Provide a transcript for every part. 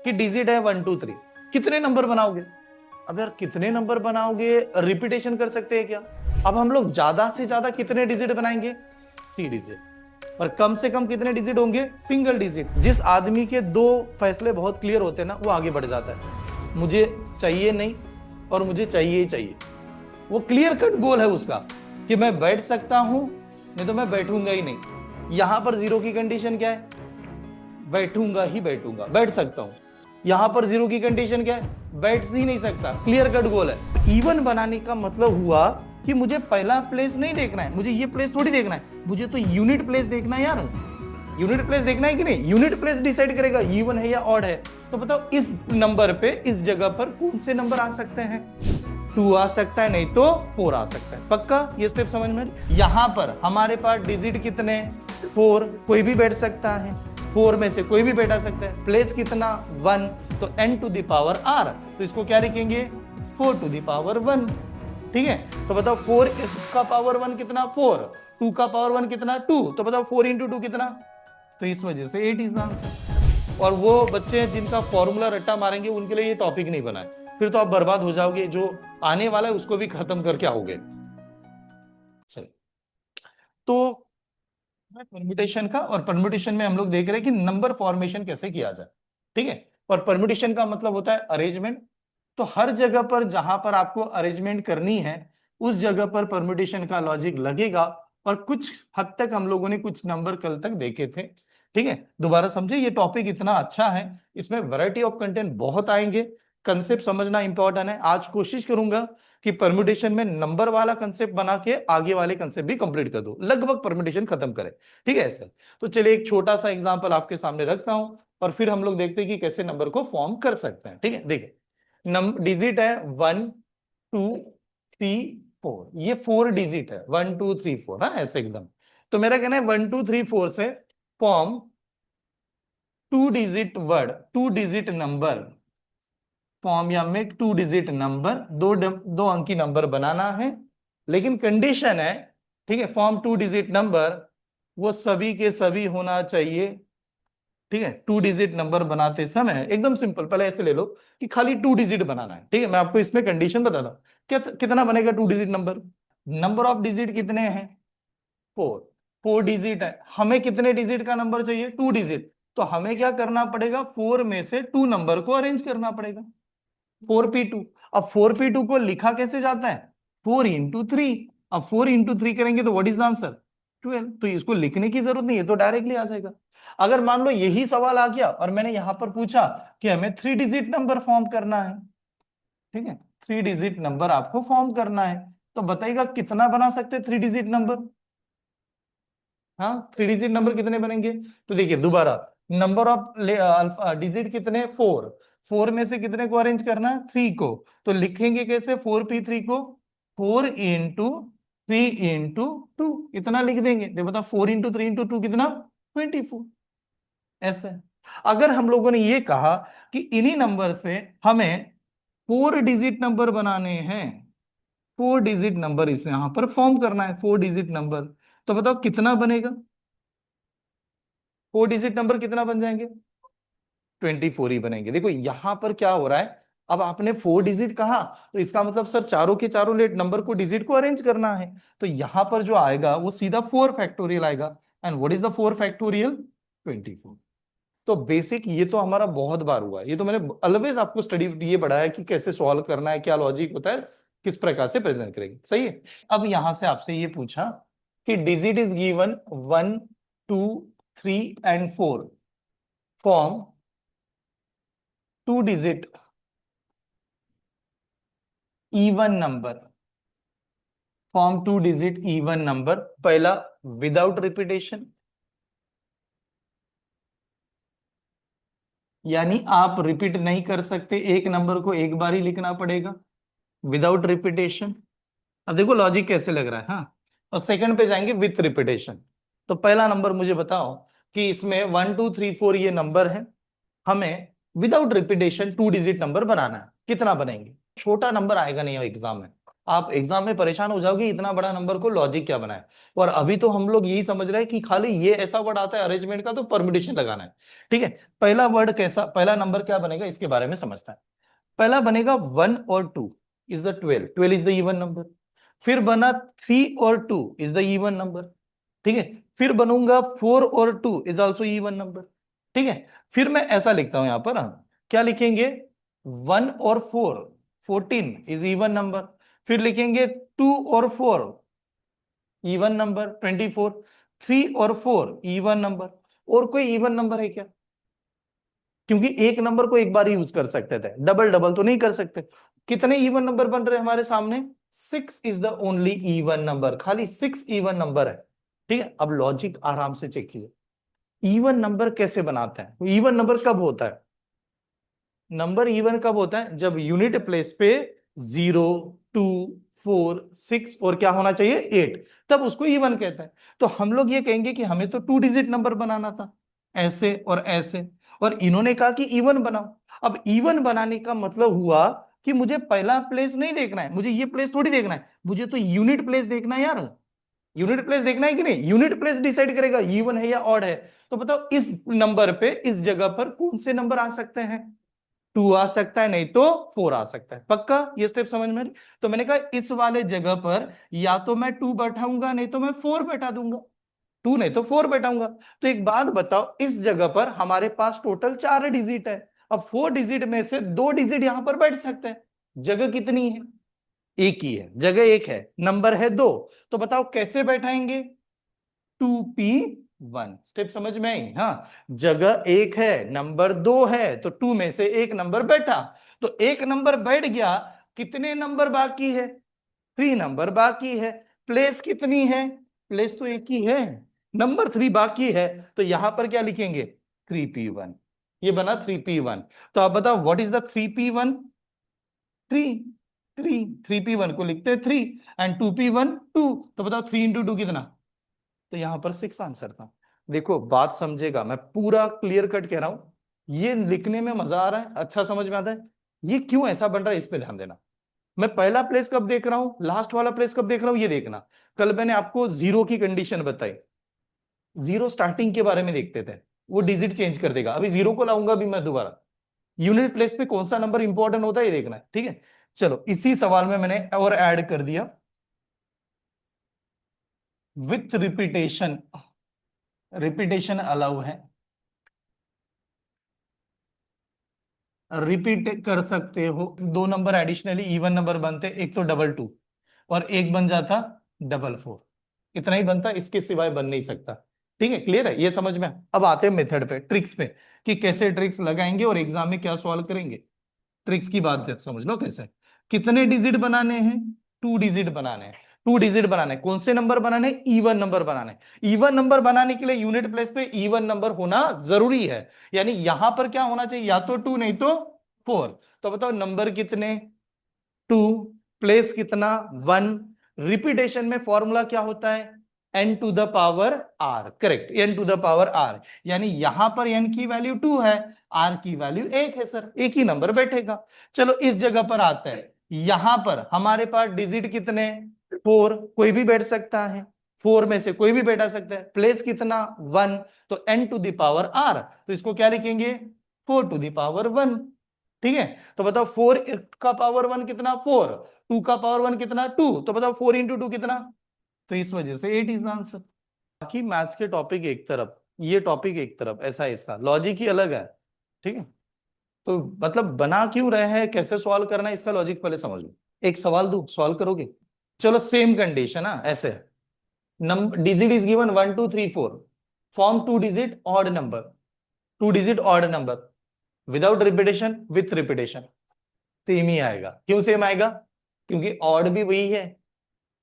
कि डिजिट है 1 2 3, कितने नंबर बनाओगे? अब यार कितने नंबर बनाओगे, रिपीटेशन कर सकते हैं क्या? अब हम लोग ज्यादा से ज्यादा कितने डिजिट बनाएंगे? 3 डिजिट। और कम से कम कितने डिजिट होंगे? Single digit. जिस आदमी के दो फैसले बहुत क्लियर होते हैं ना, वो आगे बढ़ जाता है। मुझे चाहिए नहीं और मुझे चाहिए ही चाहिए। वो क्लियर कट गोल है उसका कि मैं बैठ सकता हूं, नहीं तो मैं बैठूंगा ही नहीं। यहां पर जीरो की कंडीशन क्या है? बैठूंगा ही बैठूंगा, बैठ सकता हूं। यहां पर जीरो की कंडीशन क्या है? बैठ ही नहीं सकता। क्लियर कट गोल है। इवन बनाने का मतलब हुआ कि मुझे पहला प्लेस नहीं देखना है, मुझे ये प्लेस थोड़ी देखना है, मुझे तो यूनिट प्लेस देखना है यार। यूनिट प्लेस देखना है कि नहीं? यूनिट प्लेस डिसाइड करेगा इवन है या ऑड है। तो बताओ इस नंबर पे, इस जगह पर कौन से नंबर आ सकते हैं? 2 आ सकता है, नहीं तो 4 आ सकता है। पक्का ये स्टेप समझ में? यहां पर हमारे पास डिजिट कितने? 4। कोई भी बैठ सकता है, 4 में से कोई भी बैठा सकता है। प्लेस कितना? 1। तो n to the power r, तो इसको क्या लिखेंगे? 4 टू द पावर 1। ठीक है, तो बताओ 4 का पावर 1 कितना? 4। 2 का पावर 1 कितना? 2। तो बताओ 4 इंटू 2 कितना? तो इस वजह से 8 इज द आंसर। और वो बच्चे जिनका फॉर्मूला रट्टा मारेंगे उनके लिए ये टॉपिक नहीं बना है, फिर तो आप बर्बाद हो जाओगे। जो आने वाला है उसको भी खत्म करके आओगे। चलिए, तो परम्यूटेशन का, और परम्यूटेशन में हम लोग देख रहे हैं कि नंबर फॉर्मेशन कैसे किया जाए। ठीक है, और परम्यूटेशन का मतलब होता है अरेंजमेंट। तो हर जगह पर जहां पर आपको अरेंजमेंट करनी है, उस जगह पर परम्यूटेशन का लॉजिक लगेगा। और कुछ हद तक हम लोगों ने कुछ नंबर कल तक देखे थे। ठीक है, दोबारा समझे, ये टॉपिक इतना अच्छा है, इसमें वैरायटी ऑफ कंटेंट बहुत आएंगे। कंसेप्ट समझना इंपॉर्टेंट है। आज कोशिश करूंगा कि परम्यूटेशन में नंबर वाला कंसेप्ट बना के आगे वाले कंसेप्ट भी कंप्लीट कर दो, लगभग परम्यूटेशन खत्म करे। ठीक है सर, तो चलिए एक छोटा सा एग्जांपल आपके सामने रखता हूं और फिर हम लोग देखते हैं कि कैसे नंबर को फॉर्म कर सकते हैं। ठीक है, देखिए डिजिट है 1 2 3 4, ये 4 डिजिट है। 1 2 3 4, हाँ ऐसे एकदम। तो मेरा कहना है 1 2 3 4 से form 2 digit word, 2 digit number form, या मेक 2 डिजिट नंबर, दो अंकी नंबर बनाना है। लेकिन कंडीशन है, ठीक है, फॉर्म 2 डिजिट नंबर वो सभी के सभी होना चाहिए। ठीक है, 2 डिजिट नंबर बनाते समय एकदम सिंपल, पहले ऐसे ले लो कि खाली 2 डिजिट बनाना है। ठीक है, मैं आपको इसमें कंडीशन बताता हूं। कितना बनेगा 2 digit number? Number of digit कितने हैं? 4। 4 डिजिट है, हमें कितने डिजिट का नंबर चाहिए? 2 डिजिट। तो हमें क्या करना पड़ेगा? 4 में से 2 नंबर को अरेंज करना पड़ेगा। 4p2। अब 4p2 को लिखा कैसे जाता है? 4 इंटू 3। अब 4 इंटू 3 करेंगे तो व्हाट इज द आंसर? 12। तो इसको लिखने की जरूरत नहीं है, तो डायरेक्टली आ जाएगा। अगर मान लो यही सवाल आ गया और मैंने यहां पर पूछा कि हमें 3 डिजिट नंबर फॉर्म करना है, ठीक है, 3 डिजिट नंबर आपको फॉर्म करना है, तो बताइएगा कितना बना सकते हैं 3 डिजिट नंबर? हाँ, 3 डिजिट नंबर कितने बनेंगे? तो देखिए दोबारा, नंबर ऑफ डिजिट कितने? 4। 4 में से कितने को अरेंज करना है? 3 को। तो लिखेंगे कैसे 4p3 को? 4 इंटू 3 इंटू 2, इतना लिख देंगे। देखो बता, 4 इंटू 3 इंटू 2 कितना? 24। ऐसे अगर हम लोगों ने ये कहा कि इन्हीं नंबर से हमें 4 डिजिट नंबर बनाने हैं, 4 डिजिट नंबर इसे यहां पर फॉर्म करना है, 4 डिजिट नंबर, तो बताओ कितना बनेगा? 4 डिजिट नंबर कितना बन जाएंगे? 24 ही बनेंगे। देखो यहां पर क्या हो रहा है, अब आपने 4 डिजिट कहा, तो इसका मतलब सर चारों के चारों लेट नंबर को, डिजिट को अरेंज करना है। तो यहां पर जो आएगा वो सीधा 4 फैक्टोरियल आएगा। And what is the 4 factorial? 24। तो बेसिक ये तो हमारा बहुत बार हुआ है, ये तो मैंने ऑलवेज आपको स्टडी ये पढ़ाया कि कैसे सॉल्व करना है, क्या लॉजिक होता है, किस प्रकार से प्रेजेंट करेंगे। सही है। अब यहां से आपसे ये पूछा कि digit is given 1 2 3 and 4, form 2 digit even number, form 2 digit even number. पहला विदाउट रिपीटेशन, यानी आप रिपीट नहीं कर सकते, एक नंबर को एक बार ही लिखना पड़ेगा, विदाउट रिपीटेशन। अब देखो लॉजिक कैसे लग रहा है। हाँ, और सेकंड पे जाएंगे विथ रिपीटेशन। तो पहला नंबर मुझे बताओ कि इसमें 1 2 3 4 ये नंबर है, हमें विदाउट रिपीटेशन 2 डिजिट नंबर बनाना है, कितना बनेंगे? छोटा नंबर आएगा नहीं एग्जाम में, आप एग्जाम में परेशान हो जाओगे इतना बड़ा नंबर को लॉजिक क्या बनाए। और अभी तो हम लोग यही समझ रहे हैं कि खाली ये ऐसा वर्ड आता है अरेंजमेंट का तो परम्यूटेशन लगाना है। ठीक है, पहला वर्ड कैसा, पहला नंबर क्या बनेगा इसके बारे में समझता है। पहला बनेगा 1 और 2 is the 12, 12 is the even number. फिर बना 3 और 2 इज द इवन नंबर। ठीक है, फिर बनूंगा 4 और 2 इज ऑल्सो इवन नंबर। ठीक है, फिर मैं ऐसा लिखता हूं यहां पर, क्या लिखेंगे, 1 और 4, 14 इज इवन नंबर। फिर लिखेंगे 2 और 4 इवन नंबर, 24। 3 और 4 इवन नंबर। और कोई इवन नंबर है क्या? क्योंकि एक नंबर को एक बार यूज कर सकते थे, डबल डबल तो नहीं कर सकते। कितने इवन नंबर बन रहे हैं हमारे सामने? 6 is the only even number, खाली 6 इवन नंबर है। ठीक है, अब लॉजिक आराम से चेक कीजिए। इवन नंबर कैसे बनाते हैं, इवन नंबर कब होता है? नंबर इवन कब होता है? जब यूनिट प्लेस पे 0, 2, 4, 6 और क्या होना चाहिए, 8, तब उसको इवन कहते हैं। तो हम लोग ये कहेंगे कि हमें तो 2 डिजिट नंबर बनाना था, ऐसे और ऐसे, और इन्होंने कहा कि इवन बनाओ। अब इवन बनाने का मतलब हुआ कि मुझे पहला प्लेस नहीं देखना है, मुझे ये प्लेस थोड़ी देखना है, मुझे तो यूनिट प्लेस देखना है यार। यूनिट प्लेस देखना है कि नहीं? यूनिट प्लेस डिसाइड करेगा इवन है या ऑड है। तो बताओ इस नंबर पे, इस जगह पर कौन से नंबर आ सकते हैं? 2 आ सकता है, नहीं तो 4 आ सकता है। पक्का ये स्टेप समझ में? तो मैंने कहा इस वाले जगह पर या तो मैं 2 बैठाऊंगा, नहीं तो मैं 4 बैठा दूंगा। 2 नहीं तो 4 बैठाऊंगा। तो एक बात बताओ, इस जगह पर हमारे पास टोटल 4 डिजिट है। अब 4 डिजिट में से 2 डिजिट यहां पर बैठ सकते हैं। जगह कितनी है? एक ही है, जगह एक है, नंबर है 2। तो बताओ कैसे बैठाएंगे? 2p1। स्टेप समझ में आई? हाँ, जगह एक है, नंबर 2 है, तो 2 में से एक नंबर बैठा। तो एक नंबर बैठ गया, कितने नंबर बाकी है? 3 नंबर बाकी है। प्लेस कितनी है? प्लेस तो एक ही है, नंबर 3 बाकी है। तो यहां पर क्या लिखेंगे? 3p1। ये बना 3p1। तो आप बताओ what is the 3p1? 3। 3, 3p1 को लिखते हैं 3, एंड 2p1 2। तो बताओ 3 इंटू 2 कितना? तो यहां पर 6 आंसर था। देखो बात समझेगा, मैं पूरा क्लियर कट कह रहा हूं, ये लिखने में मजा आ रहा है, अच्छा समझ में आता है। ये क्यों ऐसा बन रहा है इस पे ध्यान देना। मैं पहला प्लेस कब देख रहा हूं, लास्ट वाला प्लेस कब देख रहा हूं, ये देखना। कल मैंने आपको जीरो की कंडीशन बताई, जीरो स्टार्टिंग के बारे में देखते थे, वो डिजिट चेंज कर देगा। अभी जीरो को लाऊंगा भी मैं दोबारा। यूनिट प्लेस पे कौन सा नंबर इंपॉर्टेंट होता है ये देखना है। ठीक है, चलो इसी सवाल में मैंने और ऐड कर दिया, विथ रिपीटेशन। रिपीटेशन अलाउ है, रिपीट कर सकते हो। 2 नंबर एडिशनली इवन नंबर बनते, एक तो डबल 2 और एक बन जाता डबल 4। इतना ही बनता, इसके सिवाय बन नहीं सकता। ठीक है, क्लियर है, ये समझ में? अब आते हैं मेथड पे, ट्रिक्स पे, कि कैसे ट्रिक्स लगाएंगे और एग्जाम में क्या सॉल्व करेंगे। ट्रिक्स की बात समझ लो कैसे। कितने डिजिट बनाने हैं? 2 डिजिट बनाने हैं। 2 डिजिट बनाने, कौन से नंबर बनाने? इवन नंबर बनाने। इवन नंबर बनाने के लिए यूनिट प्लेस पे इवन नंबर होना जरूरी है। यानी यहां पर क्या होना चाहिए, या तो 2 नहीं तो 4। तो बताओ नंबर कितने? 2। प्लेस कितना? 1। रिपीटेशन में फॉर्मूला क्या होता है? n to the power r। Correct, n to the power r। यानी यहां पर n की वैल्यू 2 है, r की वैल्यू 1 है सर, एक ही नंबर बैठेगा। चलो इस जगह पर आते हैं, यहां पर हमारे पास डिजिट कितने? 4, कोई भी बैठ सकता है, 4 में से कोई भी बैठा सकता है। प्लेस कितना? 1। तो n to the power r, तो इसको क्या लिखेंगे? 4 टू द पावर 1। ठीक है, तो बताओ 4 का पावर 1 कितना? 4। 2 का पावर 1 कितना? 2। तो बताओ 4 इंटू 2 कितना? तो इस वजह से 8 इज आंसर। बाकी मैथ्स के टॉपिक एक तरफ, ये टॉपिक एक तरफ, ऐसा है, इसका लॉजिक ही अलग है। ठीक है, तो मतलब बना क्यों रहे हैं, कैसे सॉल्व करना है, इसका लॉजिक पहले समझ लो। एक सवाल दो, सॉल्व करोगे? चलो सेम कंडीशन है ऐसे, number digit is given 1 2 3 4, form 2 digit odd number, 2 digit odd number, without repetition, with repetition. Same ही आएगा। क्यों सेम आएगा? क्योंकि ऑड भी वही है,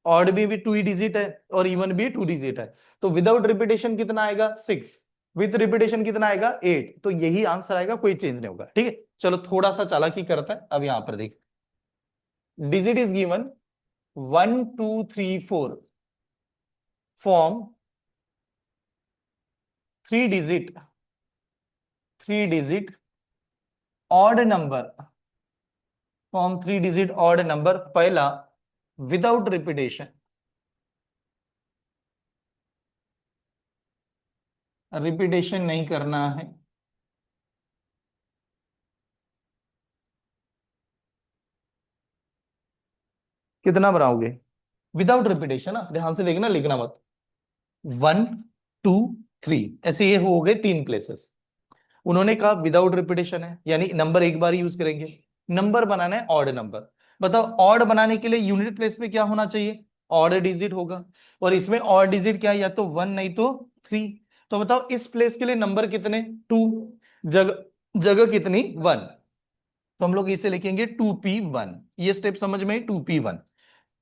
ऑड भी 2 ही डिजिट है और इवन भी 2 डिजिट है। तो विदाउट रिपीटेशन कितना आएगा? 6। विथ रिपीटेशन कितना आएगा? 8। तो यही आंसर आएगा, कोई चेंज नहीं होगा। ठीक है, चलो थोड़ा सा चालाकी करता है। अब यहां पर देख, digit is given 1 2 3 4, form 3 digit, 3 digit odd number, form 3 digit odd number. पहला विदाउट रिपीटेशन, रिपीटेशन नहीं करना है। कितना बनाओगे विदाउट रिपीटेशन? ना ध्यान से देखना, लिखना मत। 1 2 3 ऐसे ये हो गए 3 प्लेसेस। उन्होंने कहा विदाउट रिपीटेशन है, यानी नंबर एक बार यूज करेंगे। नंबर बनाना है ऑड नंबर। बताओ ऑड बनाने के लिए यूनिट प्लेस पे क्या होना चाहिए? ऑड डिजिट होगा। और इसमें ऑड डिजिट क्या है? या तो 1 नहीं तो 3। तो बताओ इस प्लेस के लिए नंबर कितने? 2। जगह जगह कितनी? 1। तो हम लोग इसे लिखेंगे 2p1। ये स्टेप समझ में? 2p1।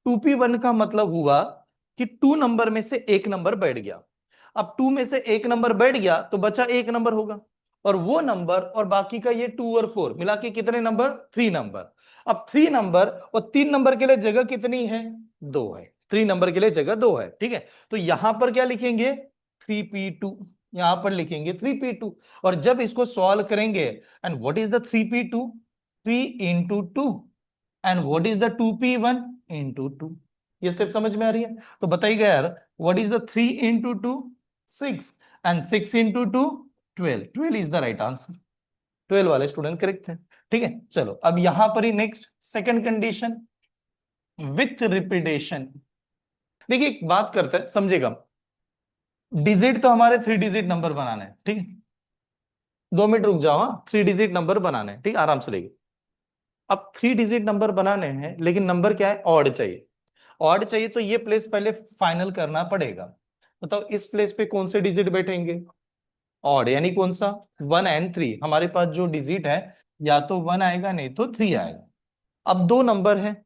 2p1 का मतलब हुआ कि 2 नंबर में से एक नंबर बैठ गया। अब 2 में से एक नंबर बैठ गया तो बचा एक नंबर होगा, और वो नंबर और बाकी का ये 2 और 4 मिला के कितने नंबर? 3 नंबर। अब 3 नंबर और 3 नंबर के लिए जगह कितनी है? 2 है। 3 नंबर के लिए जगह 2 है, ठीक है। तो यहां पर क्या लिखेंगे? 3p2। यहां पर लिखेंगे 3p2। और जब इसको सॉल्व करेंगे, and what is the 3p2? 3 into 2। And what is the 2p1? Into 2। ये स्टेप समझ में आ रही है? तो बताइएगा यार, what is the 3 into 2? 6। And 6 into 2? 12। 12 is the right answer. 12 वाले स्टूडेंट करेक्ट थे, ठीक है। चलो अब यहां पर ही next second condition, with repetition. देखिए एक बात करते हैं, समझेगा। डिजिट तो हमारे 3 डिजिट नंबर बनाने हैं, ठीक है। 2 मिनट रुक जाओ, हाँ 3 डिजिट नंबर बनाने हैं, ठीक, आराम से लेंगे। अब 3 डिजिट नंबर बनाने हैं, लेकिन नंबर क्या है? ऑड चाहिए। ऑड चाहिए तो ये प्लेस पहले फाइनल करना पड़ेगा। बताओ इस प्लेस पे कौन से डिजिट बैठेंगे? ऑड, यानी कौन सा? 1 और 3। हमारे पास जो डिजिट है, या तो 1 आएगा नहीं तो 3 आएगा। अब दो नंबर है,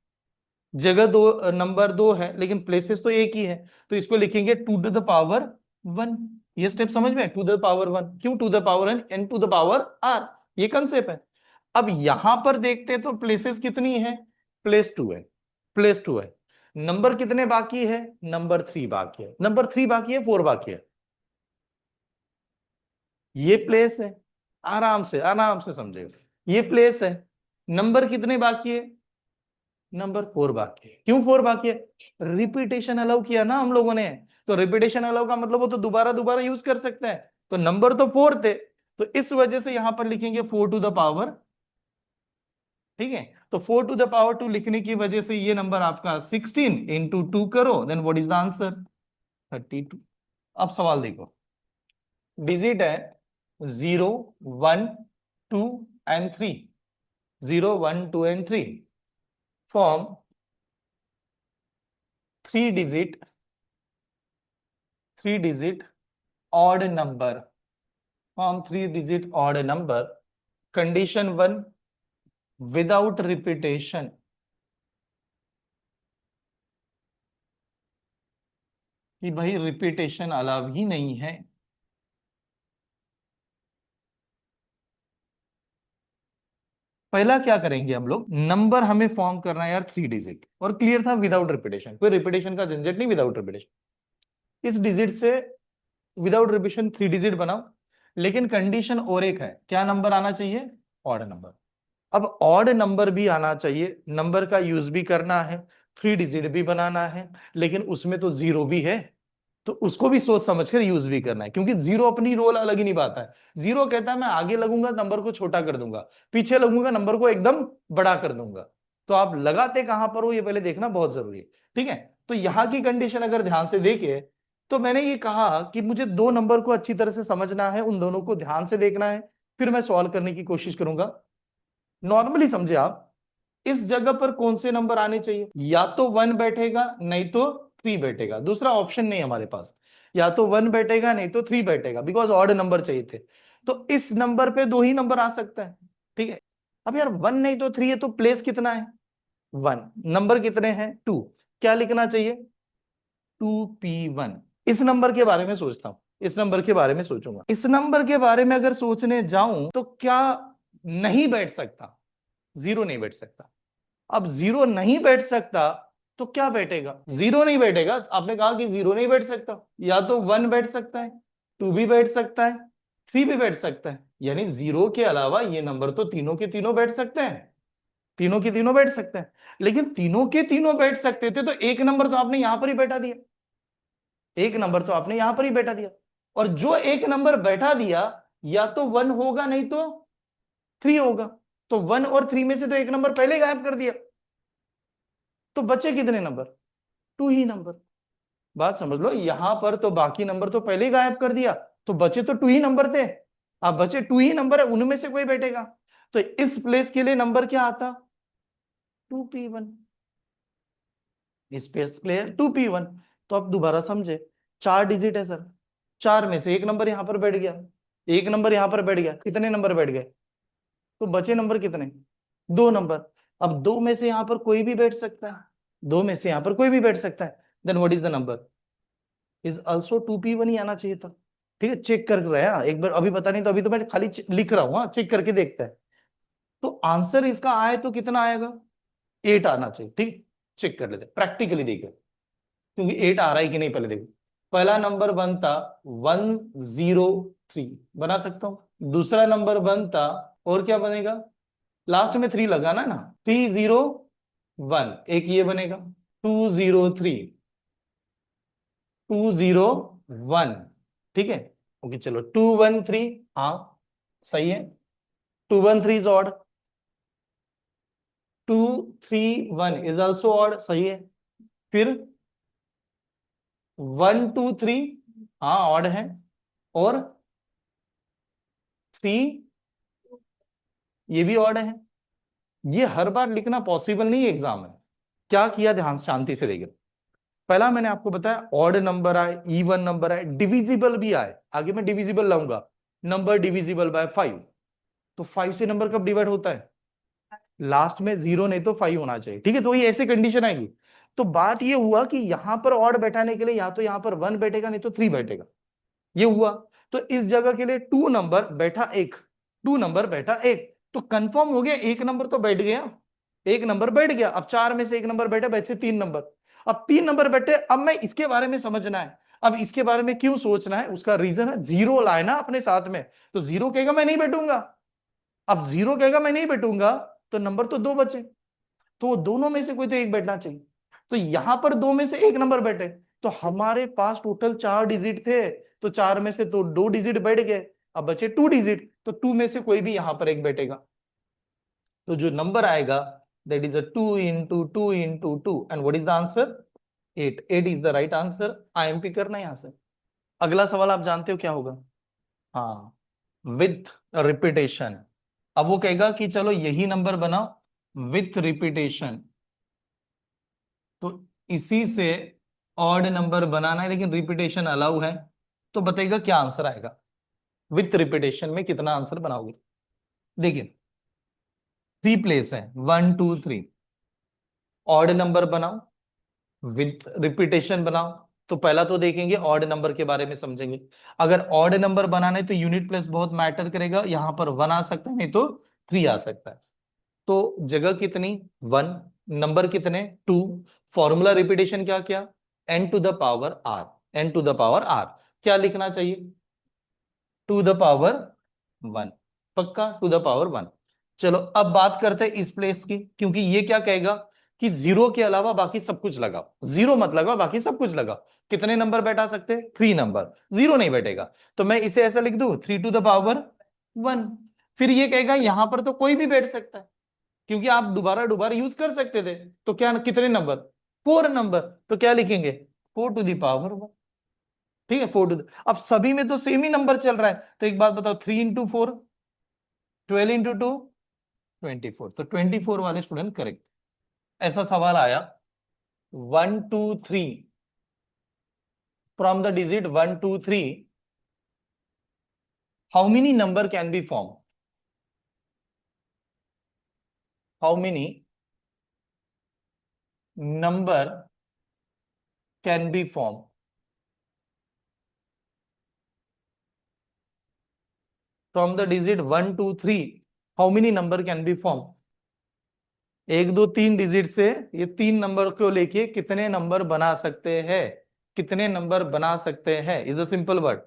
जगह दो, नंबर दो है, लेकिन प्लेसेस तो एक ही है। तो इसको लिखेंगे 2 टू द पावर 1। ये स्टेप समझ में? 2 टू द पावर 1। क्यों 2 to the power n? n to the power r। ये कंसेप्ट है। अब यहां पर देखते हैं तो प्लेसेस कितनी है? प्लेस 2 है। प्लेस 2 है। नंबर कितने बाकी है? नंबर 3 बाकी है। नंबर 3 बाकी है, 4 बाकी है। ये प्लेस है। आराम से समझेगा, ये प्लेस है। नंबर कितने बाकी है? नंबर 4 बाकी है। क्यों 4 बाकी है? रिपीटेशन अलाउ किया ना हम लोगों ने। तो रिपीटेशन अलाउ का मतलब वो तो दोबारा दोबारा यूज कर सकते हैं। तो नंबर तो 4 थे, तो इस वजह से यहां पर लिखेंगे 4 टू द पावर, ठीक है। तो 4 टू द पावर 2 लिखने की वजह से ये नंबर आपका 16 इंटू 2 करो, then what is the answer? 32। अब सवाल देखो, डिजिट है 0 1 2 and 3। 0 1 2 and 3 form 3 digit, 3 digit odd number. Form 3 digit odd number. Condition 1, without repetition. कि भाई रिपीटेशन अलाउ ही नहीं है। पहला क्या करेंगे हम लोग? नंबर हमें फॉर्म करना है यार 3 डिजिट, और क्लियर था विदाउट रिपीटेशन, कोई रिपीटेशन का झंझट नहीं, विदाउट रिपीटेशन। इस डिजिट से विदाउट रिपीटेशन 3 डिजिट बनाओ। लेकिन कंडीशन और एक है, क्या नंबर आना चाहिए? Odd number. अब ऑड नंबर भी आना चाहिए, नंबर का यूज भी करना है, 3 डिजिट भी बनाना है, लेकिन उसमें तो जीरो भी है। तो उसको भी सोच समझ कर यूज भी करना है, क्योंकि जीरो अपनी रोल अलग ही निभाता है। जीरो कहता है मैं आगे लगूंगा नंबर को छोटा कर दूंगा, पीछे लगूंगा नंबर को एकदम बड़ा कर दूंगा। तो आप लगाते कहां पर हो ये पहले देखना बहुत जरूरी है, ठीक है। तो यहां की कंडीशन अगर ध्यान से देखे, तो मैंने ये कहा कि मुझे दो नंबर को अच्छी तरह से समझना है, उन दोनों को ध्यान से देखना है, फिर मैं सॉल्व करने की कोशिश करूंगा। नॉर्मली समझे आप, इस जगह पर कौन से नंबर आने चाहिए? या तो 1 बैठेगा नहीं तो 3 बैठेगा, दूसरा ऑप्शन नहीं हमारे पास। या तो 1 बैठेगा नहीं तो 3 बैठेगा, बिकॉज ऑड नंबर चाहिए थे। तो इस नंबर पे दो ही नंबर आ सकता है, ठीक है। अब यार 1 नहीं तो 3 है, तो प्लेस कितना है? 1। नंबर कितने हैं? 2। क्या लिखना चाहिए? 2p1। इस नंबर के बारे में सोचता हूं, इस नंबर के बारे में सोचूंगा। इस नंबर के बारे में अगर सोचने जाऊं तो क्या नहीं बैठ सकता? जीरो नहीं बैठ सकता। अब जीरो नहीं बैठ सकता तो क्या बैठेगा? जीरो नहीं बैठेगा, आपने कहा कि जीरो नहीं बैठ सकता। या तो 1 बैठ सकता है, 2 भी बैठ सकता है, 3 भी बैठ सकता है, यानी जीरो के अलावा ये नंबर तो तीनों के तीनों बैठ सकते हैं। तीनों के तीनों बैठ सकते हैं, लेकिन तीनों के तीनों बैठ सकते थे तो एक नंबर तो आपने यहां पर ही बैठा दिया, एक नंबर तो आपने यहां पर ही बैठा दिया, और जो एक नंबर बैठा दिया या तो 1 होगा नहीं तो 3 होगा, तो 1 और 3 में से तो एक नंबर पहले गायब कर दिया, तो बचे कितने नंबर? 2 ही नंबर। बात समझ लो, यहां पर तो बाकी नंबर तो पहले ही गायब कर दिया, तो बचे तो 2 ही नंबर थे। अब बचे 2 ही नंबर है, उनमें से कोई बैठेगा, तो इस प्लेस के लिए नंबर क्या आता? 2p1। Space clear, 2p1। तो अब दोबारा समझे, 4 डिजिट है सर, 4 में से एक नंबर यहां पर बैठ गया, एक नंबर यहां पर बैठ गया, कितने नंबर बैठ गए? तो बचे नंबर कितने? 2 नंबर। अब 2 में से यहां पर कोई भी बैठ सकता है, 2 में से यहां पर कोई भी बैठ सकता है, then what is the number? Is also 2p1 ही आना चाहिए था। ठीक है, चेक कर रहे हैं एक बार, अभी पता नहीं तो अभी तो मैं खाली लिख रहा हूँ, चेक करके देखता है। तो आंसर इसका आए तो कितना आएगा? 8 आना चाहिए। ठीक, चेक कर लेते, प्रैक्टिकली देखें, क्योंकि 8 आ रहा है कि नहीं पहले देखो। पहला नंबर बनता 103, बना सकता हूं। दूसरा नंबर बनता, और क्या बनेगा? लास्ट में 3 लगाना ना, 301, एक ये बनेगा, 203, 201। ठीक है, ओके चलो 213, हाँ सही है, 213 is odd, 231 is also odd, सही है। फिर 123, हाँ ऑड है, और 3 ये भी ऑड है। ये हर बार लिखना पॉसिबल नहीं है एग्जाम में। क्या किया, ध्यान शांति से देखिए। पहला मैंने आपको बताया ऑड नंबर आए, इवन नंबर आए, डिविजिबल भी आए, आगे मैं डिविजिबल लाऊंगा, नंबर डिविजिबल बाय 5। तो 5 से नंबर कब डिवाइड होता है? लास्ट में 0 नहीं तो 5 होना चाहिए। ठीक है, तो ये ऐसे कंडीशन आएगी। तो बात ये हुआ कि यहां पर ऑड बैठाने के लिए या तो यहां पर 1 बैठेगा नहीं तो 3 बैठेगा, ये हुआ। तो इस जगह के लिए 2 नंबर बैठा, एक 2 नंबर बैठा एक, तो कंफर्म हो गया, एक नंबर तो बैठ गया, एक नंबर बैठ गया। अब 4 में से एक नंबर बैठे, बैठे 3 नंबर। अब 3 नंबर बैठे, अब मैं इसके बारे में समझना है। अब इसके बारे में क्यों सोचना है, उसका रीजन है, 0 लाए ना अपने साथ में, तो 0 कहेगा मैं नहीं बैठूंगा। अब 0 कहेगा मैं नहीं बैठूंगा, तो नंबर तो 2 बचे, तो वो दोनों में से कोई तो एक बैठना चाहिए। तो यहां पर 2 में से एक नंबर बैठे, तो हमारे पास टोटल 4 डिजिट थे, तो 4 में से तो 2 डिजिट बैठ गए, अब बचे 2 डिजिट, तो 2 में से कोई भी यहां पर एक बैठेगा। तो जो नंबर आएगा that is a 2 into 2 into 2, and what is the answer? 8। 8 is the right answer. IMP करना यहां से। अगला सवाल आप जानते हो क्या होगा? हाँ, विथ रिपीटेशन। अब वो कहेगा कि चलो यही नंबर बनाओ विथ रिपीटेशन, तो इसी से ऑड नंबर बनाना है, लेकिन रिपीटेशन अलाउ है, तो बताइएगा क्या आंसर आएगा? विथ रिपीटेशन में कितना आंसर बनाओगे? देखिए 3 प्लेस है, 1 2 3, ऑड नंबर बनाओ, विथ रिपीटेशन बनाओ। तो पहला तो देखेंगे ऑड नंबर के बारे में समझेंगे। अगर ऑड नंबर बनाना है तो यूनिट प्लेस बहुत मैटर करेगा, यहां पर 1 आ सकता है नहीं तो 3 आ सकता है। तो जगह कितनी? 1, नंबर कितने? 2, फॉर्मूला रिपीटेशन क्या क्या? n to the power r, n to the power r। क्या लिखना चाहिए? टू द पावर 1, पक्का टू द पावर 1। चलो अब बात करते हैं इस प्लेस की, क्योंकि ये क्या कहेगा कि 0 के अलावा बाकी सब कुछ लगाओ, 0 मत लगाओ, बाकी सब कुछ लगाओ। कितने नंबर बैठा सकते हैं? 3 नंबर, 0 नहीं बैठेगा। तो मैं इसे ऐसा लिख दूं, 3 टू द पावर 1। फिर ये कहेगा यहां पर तो कोई भी बैठ सकता है, क्योंकि आप दोबारा दोबारा यूज कर सकते थे। तो क्या, कितने नंबर? 4 नंबर। तो क्या लिखेंगे? 4 टू द पावर 1। ठीक है, 4 टू द, अब सभी में तो सेम ही नंबर चल रहा है, तो एक बात बताओ, 3 इंटू 4, 12 इंटू 2, 24। तो 24 वाले स्टूडेंट करेक्ट। ऐसा सवाल आया, 1 2 3, from the digit 1 2 3 how many number can be form? How many number can be form from the digit 1 2 3? How many number can be form? 1 2 3 digit से ये 3 नंबर को लेके कितने नंबर बना सकते हैं? कितने नंबर बना सकते हैं इज द सिंपल वर्ड।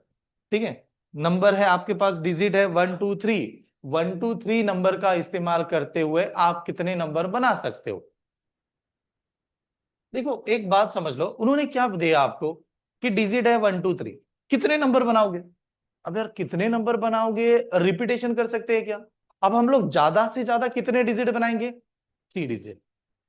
ठीक है, नंबर है आपके पास, डिजिट है 1 2 3, 1 2 3 नंबर का इस्तेमाल करते हुए आप कितने नंबर बना सकते हो। देखो एक बात समझ लो, उन्होंने क्या दिया आपको कि डिजिट है 1 2 3, कितने नंबर बनाओगे। अब यार कितने नंबर बनाओगे, रिपीटेशन कर सकते हैं क्या। अब हम लोग ज्यादा से ज्यादा कितने डिजिट बनाएंगे, 3 डिजिट।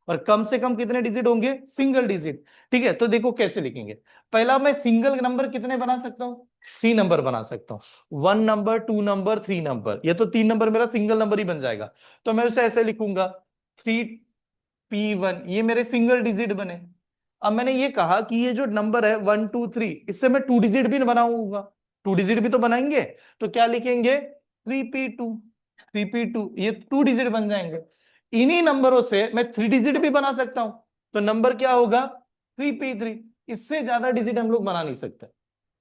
और कम से कम कितने डिजिट होंगे, सिंगल डिजिट। ठीक है, तो देखो कैसे लिखेंगे। पहला मैं सिंगल नंबर कितने बना सकता हूं, 3 नंबर बना सकता हूं। 1 नंबर, 2 नंबर, 3 नंबर, ये तो 3 नंबर मेरा सिंगल नंबर ही बन जाएगा। तो मैं उसे ऐसे लिखूंगा 3p1, ये मेरे सिंगल डिजिट बने। अब मैंने ये कहा कि ये जो नंबर है 1 2 3, इससे मैं 2 डिजिट भी बनाऊंगा, 2 डिजिट भी तो बनाएंगे। तो क्या लिखेंगे, 3p2, 3p2, ये 2 डिजिट बन जाएंगे। इन्हीं नंबरों से मैं 3 डिजिट भी बना सकता हूं, तो नंबर क्या होगा, 3p3। इससे ज्यादा डिजिट हम लोग बना नहीं सकते,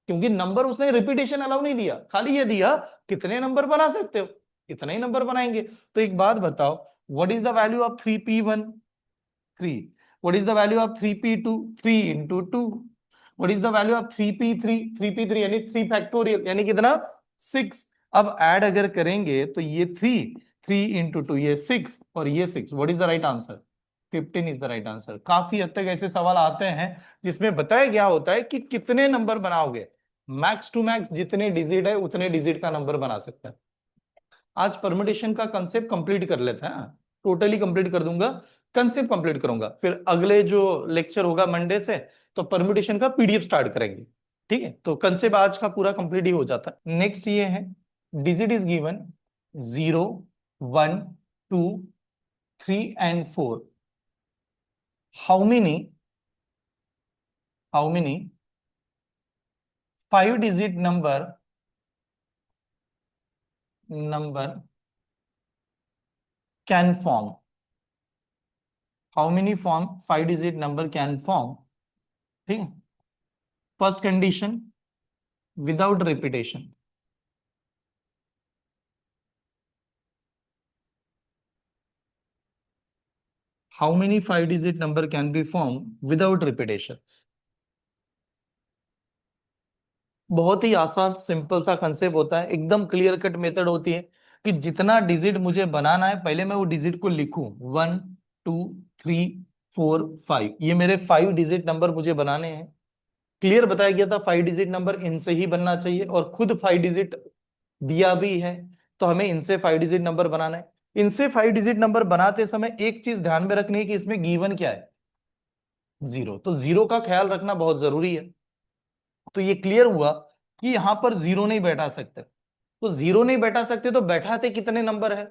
क्योंकि नंबर उसने रिपीटेशन अलाउ नहीं दिया, खाली ये दिया कितने नंबर बना सकते हो, इतने ही नंबर बनाएंगे। तो एक बात बताओ, what is the value of 3p1, 3। What is the value of 3p2, 3 into 2? What is the value of 3p3, 3p3 यानी 3 फैक्टोरियल यानी कितना, 6। अब ऐड अगर करेंगे तो ये 3, 3 into 2 ये 6 और ये 6। What is the right answer? 15 is the right answer। काफी हद तक ऐसे सवाल आते हैं जिसमें बताया गया होता है कि कितने नंबर बनाओगे, मैक्स टू मैक्स जितने डिजिट है उतने डिजिट का नंबर बना सकते हैं। आज परमुटेशन का कंसेप्ट कंप्लीट कर लेते हैं, टोटली कंप्लीट कर दूंगा, कंसेप्ट कंप्लीट करूंगा, फिर अगले जो लेक्चर होगा मंडे से तो परमुटेशन का पीडीएफ स्टार्ट करेंगे। ठीक है, तो कंसेप्ट आज का पूरा कंप्लीट ही हो जाता है। नेक्स्ट ये है, digit is given 0 1 2 3 and 4। How many 5 digit number can form, how many form 5 digit number can form. ठीक है, first condition without repetition, how many 5 digit number can be form without repetition. बहुत ही आसान simple सा concept होता है, एकदम clear cut method होती है कि जितना डिजिट मुझे बनाना है पहले मैं वो डिजिट को लिखूं, 1 2 3 4 5, ये मेरे 5 डिजिट नंबर मुझे बनाने हैं। क्लियर बताया गया था 5 डिजिट नंबर इनसे ही बनना चाहिए, और खुद 5 डिजिट दिया भी है, तो हमें इनसे 5 डिजिट नंबर बनाना है। इनसे 5 डिजिट नंबर बनाते समय एक चीज ध्यान में रखनी है कि इसमें गिवन क्या है, जीरो। तो जीरो का ख्याल रखना बहुत जरूरी है। तो ये क्लियर हुआ कि यहां पर जीरो नहीं बैठा सकते। तो जीरो नहीं बैठा सकते तो बैठाते कितने नंबर है,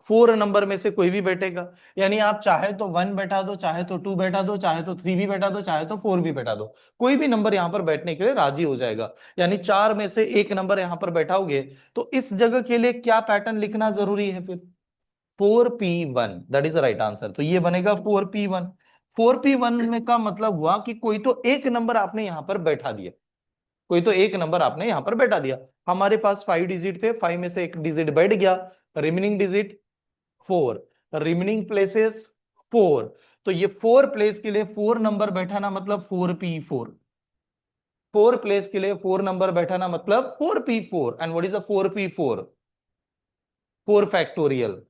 4 नंबर में से कोई भी बैठेगा। यानी आप चाहे तो 1 बैठा दो, चाहे तो 2 बैठा दो, चाहे तो 3 भी बैठा दो, चाहे तो 4 भी बैठा दो, कोई भी नंबर यहां पर बैठने के लिए राजी हो जाएगा। यानी 4 में से एक नंबर यहां पर बैठाओगे, तो इस जगह के लिए क्या पैटर्न लिखना जरूरी है, फिर 4p1, that is the right answer. तो ये बनेगा 4p1। 4p1 में का मतलब हुआ कि कोई तो एक नंबर आपने यहां पर बैठा दिया, कोई तो एक नंबर आपने यहां पर बैठा दिया। हमारे पास 5 डिजिट थे, 5 में से एक डिजिट बैठ गया, रिमेनिंग डिजिट 4, रिमेनिंग प्लेसेस 4। तो ये 4 प्लेस के लिए 4 नंबर बैठाना मतलब 4p4, 4 प्लेस के लिए 4 नंबर बैठाना मतलब 4p4। And what is the 4p4, 4 factorial.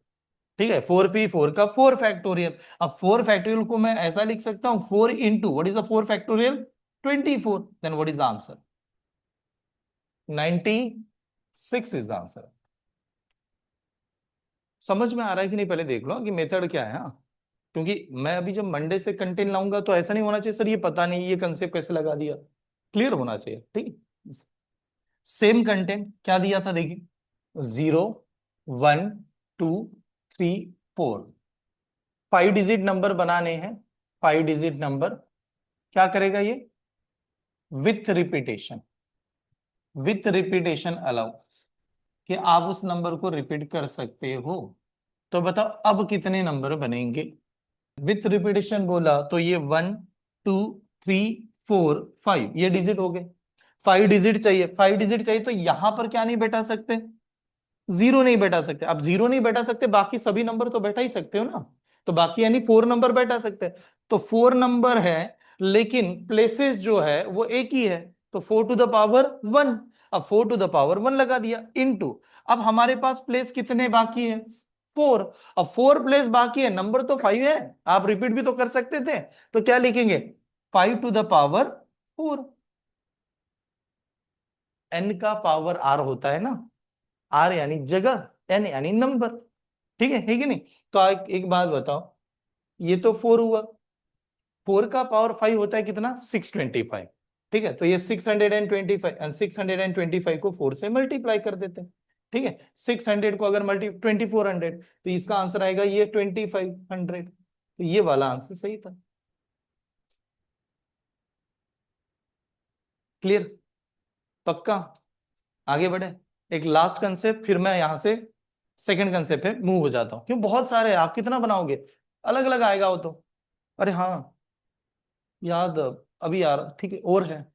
ठीक है, 4p4 का 4 फैक्टोरियल। अब 4 फैक्टोरियल को मैं ऐसा लिख सकता हूं, 4 into what is the 4 factorial, 24। Then what is the answer, 96 is the answer. समझ में आ रहा है कि नहीं, पहले देख लो कि मेथड क्या है। हाँ, क्योंकि मैं अभी जब मंडे से कंटेंट लाऊंगा तो ऐसा नहीं होना चाहिए सर ये पता नहीं ये कंसेप्ट कैसे लगा दिया, क्लियर होना चाहिए। ठीक है, सेम कंटेंट क्या दिया था देखिए, 0 1 2 3 4, 5 डिजिट नंबर बनाने हैं। 5 डिजिट नंबर क्या करेगा ये, with repetition, with repetition allow, कि आप उस नंबर को रिपीट कर सकते हो। तो बताओ अब कितने नंबर बनेंगे, विथ रिपीटेशन बोला तो ये 1 2 3 4 5, ये डिजिट हो गए। 5 डिजिट चाहिए, 5 डिजिट चाहिए, तो यहां पर क्या नहीं बैठा सकते, जीरो नहीं बैठा सकते। अब जीरो नहीं बैठा सकते, बाकी सभी नंबर तो बैठा ही सकते हो ना। तो बाकी यानी 4 नंबर बैठा सकते हैं। तो 4 नंबर है, लेकिन प्लेसेस जो है वो एक ही है, तो 4 टू द पावर 1। अब 4 टू द पावर 1 लगा दिया, इनटू अब हमारे पास प्लेस कितने बाकी है? 4। अब 4 प्लेस बाकी है, नंबर तो 5 है, आप रिपीट भी तो कर सकते थे। तो क्या लिखेंगे? 5 टू द पावर 4। n का पावर r होता है ना, r यानी जगह, n यानी नंबर। ठीक है कि नहीं? तो एक बात बताओ, ये तो 4 हुआ, 4 का पावर 5 होता है कितना? 625। ठीक है, तो ये 625, 625 को 4 से मल्टीप्लाई कर देते हैं। ठीक है, 600 को अगर 2400, तो इसका आंसर आएगा ये 2500। तो ये वाला आंसर सही था। क्लियर? पक्का? आगे बढ़े, एक लास्ट कंसेप्ट, फिर मैं यहां से सेकंड कंसेप्ट पे मूव हो जाता हूं, क्यों बहुत सारे हैं, आप कितना बनाओगे, अलग अलग आएगा वो तो। अरे हाँ, याद अभी यार, ठीक है, और है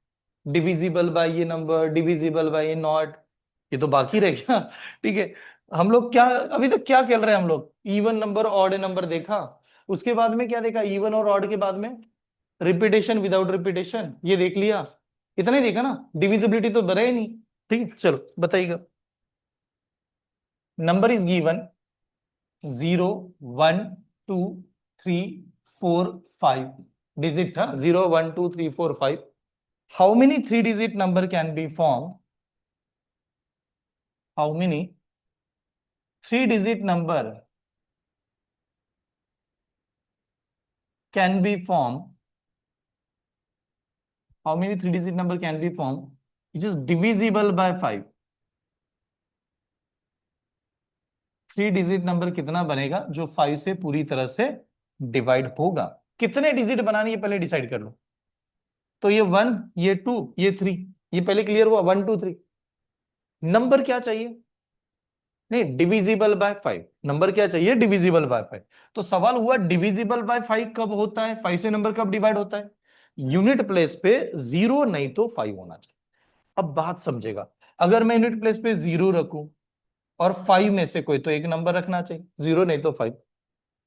डिविजिबल बाय ये नंबर, डिविजिबल बाय ये नॉट, ये तो बाकी रह गया। ठीक है, हम लोग क्या अभी तक क्या खेल रहे हैं हम लोग? इवन नंबर, ऑड नंबर देखा, उसके बाद में क्या देखा? इवन और ऑड के बाद में रिपीटेशन विदाउट रिपीटेशन, ये देख लिया। इतना ही देखा ना, डिविजिबिलिटी तो बना ही नहीं। ठीक है, चलो बताइएगा। नंबर इज गिवन 0 1 2 3 4 5 डिजिट था, 0 1 2 3 4 5। How many 3 digit number can be formed? How many 3 digit number can be formed? How many 3 digit number can be formed which is divisible by 5? 3 digit number कितना बनेगा जो 5 से पूरी तरह से divide होगा? कितने डिजिट बनानी है पहले डिसाइड कर लो। तो ये 1, ये 2, ये 3, ये पहले क्लियर हुआ, 1 2 3। नंबर क्या चाहिए? नहीं, डिविजिबल बाय 5। नंबर क्या चाहिए? Divisible by 5। तो सवाल हुआ डिविजिबल बाय 5 कब होता है, 5 से नंबर कब डिवाइड होता है? यूनिट प्लेस पे 0 नहीं तो 5 होना चाहिए। अब बात समझेगा, अगर मैं यूनिट प्लेस पे 0 रखूं और 5 में से कोई तो एक नंबर रखना चाहिए, 0 नहीं तो 5।